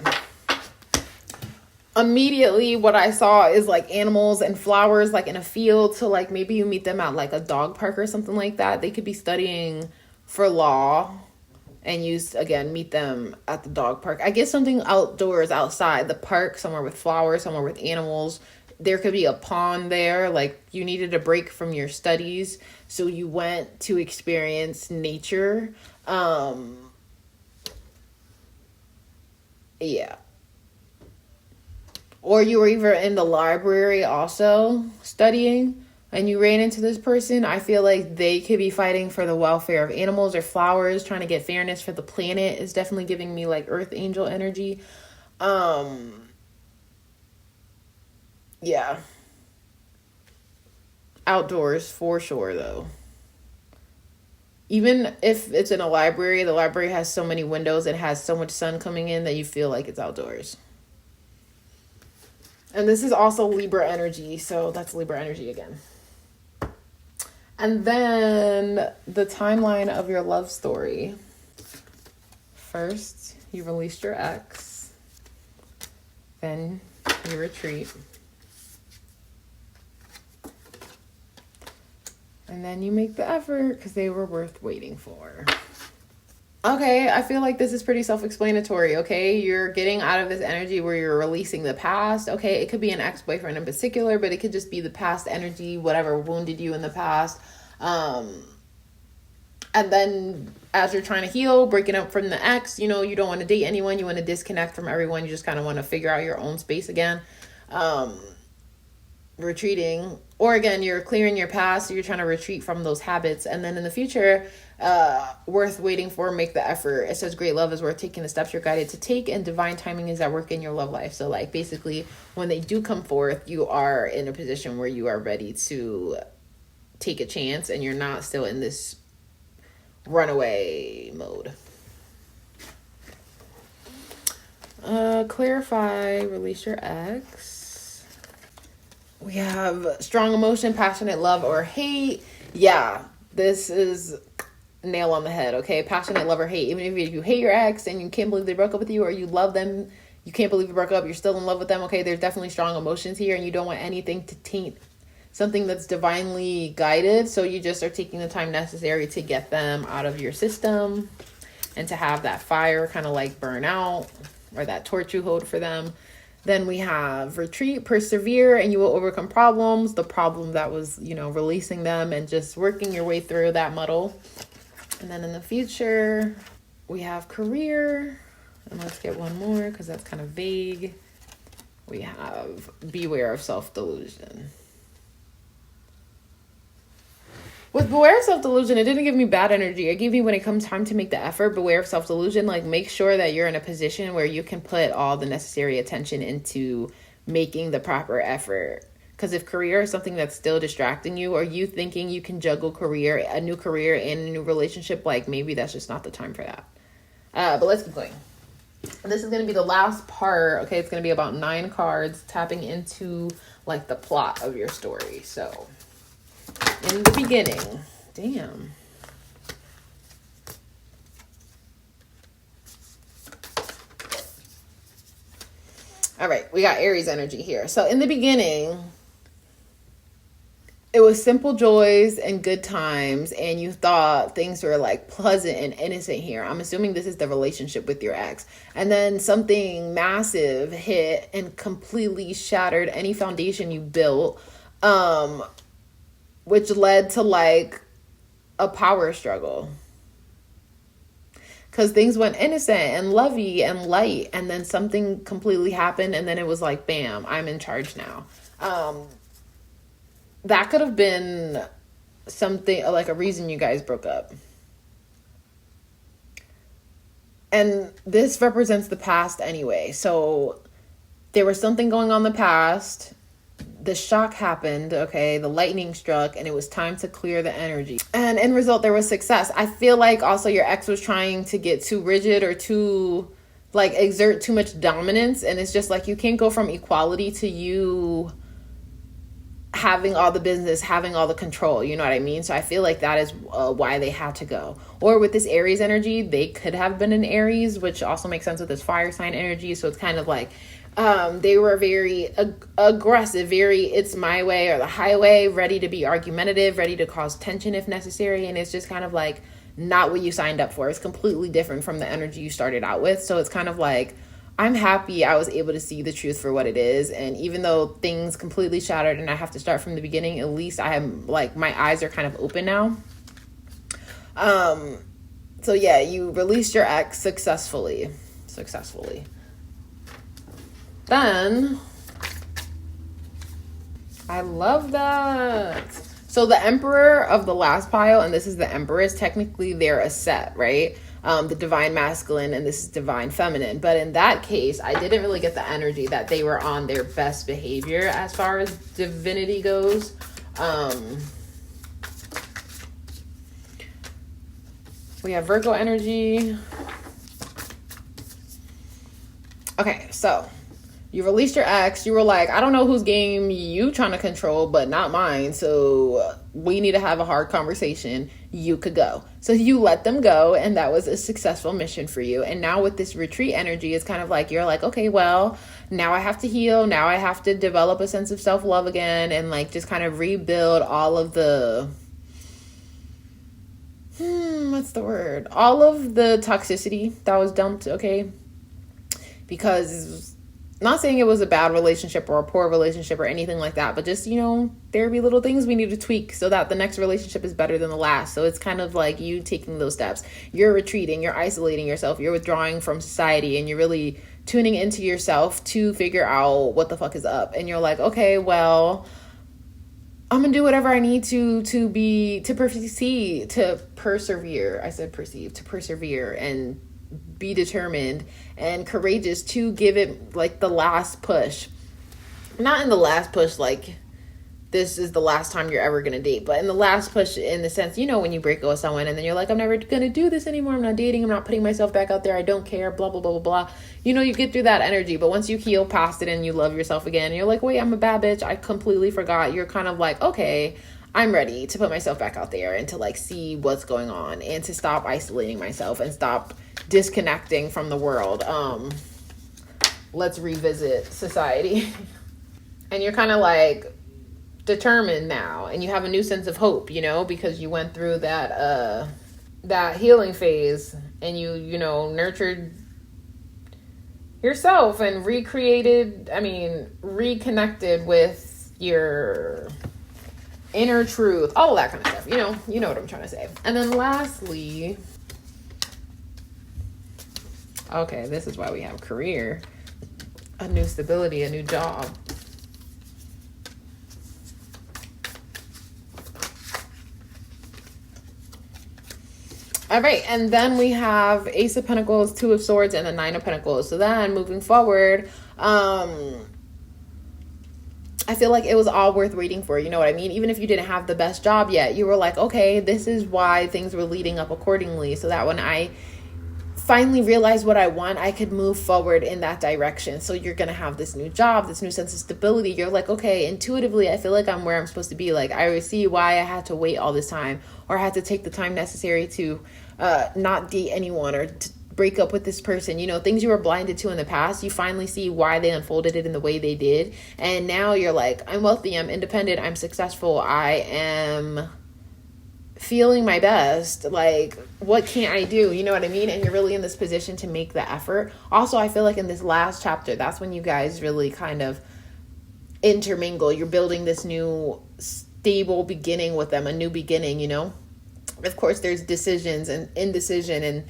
Speaker 1: Immediately what I saw is like animals and flowers like in a field. So like maybe you meet them at like a dog park or something like that. They could be studying for law. And you, again, meet them at the dog park. I guess something outdoors, outside the park, somewhere with flowers, somewhere with animals. There could be a pond there. Like, you needed a break from your studies. So you went to experience nature. Yeah. Or you were either in the library also studying. And you ran into this person. I feel like they could be fighting for the welfare of animals or flowers, trying to get fairness for the planet. Is definitely giving me like earth angel energy. Yeah. Outdoors for sure though. Even if it's in a library, the library has so many windows, it has so much sun coming in that you feel like it's outdoors. And this is also Libra energy, so that's Libra energy again. And then the timeline of your love story. First, you released your ex. Then you retreat. And then you make the effort because they were worth waiting for. Okay, I feel like this is pretty self-explanatory, okay? You're getting out of this energy where you're releasing the past, okay? It could be an ex-boyfriend in particular, but it could just be the past energy, whatever wounded you in the past. And then as you're trying to heal, breaking up from the ex, you know, you don't want to date anyone. You want to disconnect from everyone. You just kind of want to figure out your own space again. Retreating. Or again, you're clearing your past. So you're trying to retreat from those habits. And then in the future, worth waiting for, make the effort. It says great love is worth taking the steps you're guided to take, and divine timing is at work in your love life. So like basically when they do come forth, you are in a position where you are ready to take a chance and you're not still in this runaway mode. Clarify, release your ex. We have strong emotion, passionate love or hate. Yeah, this is nail on the head, okay? Passionate love or hate. Even if you hate your ex and you can't believe they broke up with you, or you love them, you can't believe you broke up, you're still in love with them, okay? There's definitely strong emotions here, and you don't want anything to taint something that's divinely guided. So you just are taking the time necessary to get them out of your system and to have that fire kind of like burn out, or that torch you hold for them. Then we have retreat, persevere, and you will overcome problems. The problem that was, you know, releasing them and just working your way through that muddle. And then in the future, we have career. And let's get one more because that's kind of vague. We have beware of self-delusion. With beware of self-delusion, it didn't give me bad energy. It gave me when it comes time to make the effort, beware of self-delusion. Like, make sure that you're in a position where you can put all the necessary attention into making the proper effort. Because if career is something that's still distracting you, or you thinking you can juggle career, a new career and a new relationship, like maybe that's just not the time for that. But let's keep going. This is going to be the last part. Okay, it's going to be about 9 cards tapping into like the plot of your story. So in the beginning, damn. All right, we got Aries energy here. So in the beginning, it was simple joys and good times, and you thought things were like pleasant and innocent here. I'm assuming this is the relationship with your ex. And then something massive hit and completely shattered any foundation you built, which led to like a power struggle. Because things went innocent and lovey and light, and then something completely happened, and then it was like, bam, I'm in charge now. That could have been something like a reason you guys broke up. And this represents the past anyway. So there was something going on in the past. The shock happened, okay? The lightning struck, and it was time to clear the energy. And in result, there was success. I feel like also your ex was trying to get too rigid or too, like, exert too much dominance. And it's just like, you can't go from equality to you having all the business, having all the control, you know what I mean? So I feel like that is why they had to go. Or with this Aries energy, they could have been an Aries, which also makes sense with this fire sign energy. So it's kind of like they were very aggressive, very it's my way or the highway, ready to be argumentative, ready to cause tension if necessary. And it's just kind of like not what you signed up for. It's completely different from the energy you started out with. So it's kind of like, I'm happy I was able to see the truth for what it is. And even though things completely shattered and I have to start from the beginning, at least I have, like, my eyes are kind of open now. So yeah, you released your ex successfully. Then, I love that. So the Emperor of the last pile, and this is the Empress, technically they're a set, right? The divine masculine, and this is divine feminine. But in that case, I didn't really get the energy that they were on their best behavior as far as divinity goes. We have Virgo energy. Okay, so you released your ex. You were like, I don't know whose game you trying to control, but not mine. So we need to have a hard conversation. You could go. So you let them go, and that was a successful mission for you. And now with this retreat energy, it's kind of like, you're like, okay, well, now I have to heal. Now I have to develop a sense of self-love again, and like just kind of rebuild all of the, what's the word? All of the toxicity that was dumped, okay? Because not saying it was a bad relationship or a poor relationship or anything like that, but just, you know, there be little things we need to tweak so that the next relationship is better than the last. So it's kind of like you taking those steps. You're retreating, you're isolating yourself, you're withdrawing from society, and you're really tuning into yourself to figure out what the fuck is up. And you're like, okay, well, I'm gonna do whatever I need to persevere and be determined and courageous to give it like the last push. Not in the last push like this is the last time you're ever gonna date, but in the last push in the sense, you know, when you break up with someone and then you're like, I'm never gonna do this anymore, I'm not dating, I'm not putting myself back out there, I don't care, blah blah blah blah blah. You know, you get through that energy, but once you heal past it and you love yourself again and you're like, wait, I'm a bad bitch, I completely forgot, you're kind of like, okay, I'm ready to put myself back out there and to like see what's going on and to stop isolating myself and stop disconnecting from the world. Let's revisit society. And you're kind of like determined now, and you have a new sense of hope, you know, because you went through that healing phase, and you know, nurtured yourself and reconnected with your inner truth, all that kind of stuff, you know what I'm trying to say. And then lastly, okay, this is why we have career, a new stability, a new job. All right, and then we have Ace of Pentacles, Two of Swords, and the Nine of Pentacles. So then moving forward, I feel like it was all worth waiting for, you know what I mean? Even if you didn't have the best job yet, you were like, okay, this is why things were leading up accordingly, so that when I finally realized what I want, I could move forward in that direction. So you're going to have this new job, this new sense of stability. You're like, okay, intuitively, I feel like I'm where I'm supposed to be. Like, I see why I had to wait all this time, or I had to take the time necessary to not date anyone, or break up with this person, you know, things you were blinded to in the past, you finally see why they unfolded it in the way they did. And now you're like, I'm wealthy, I'm independent, I'm successful, I am feeling my best. Like, what can't I do? You know what I mean? And you're really in this position to make the effort. Also, I feel like in this last chapter, that's when you guys really kind of intermingle. You're building this new stable beginning with them, a new beginning, you know? Of course, there's decisions and indecision and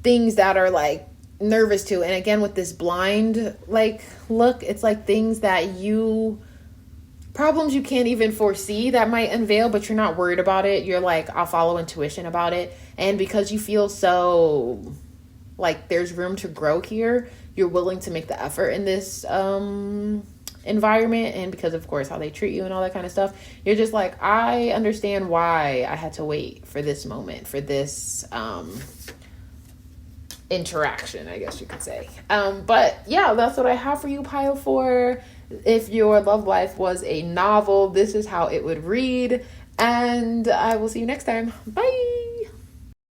Speaker 1: things that are like nervous to. And again, with this blind like look, it's like things that problems you can't even foresee that might unveil, but you're not worried about it. You're like, I'll follow intuition about it. And because you feel so like there's room to grow here, you're willing to make the effort in this environment. And because of course how they treat you and all that kind of stuff, you're just like, I understand why I had to wait for this moment, for this interaction, I guess you could say. But yeah, that's what I have for you, pile 4. If your love life was a novel, this is how it would read. And I will see you next time. Bye.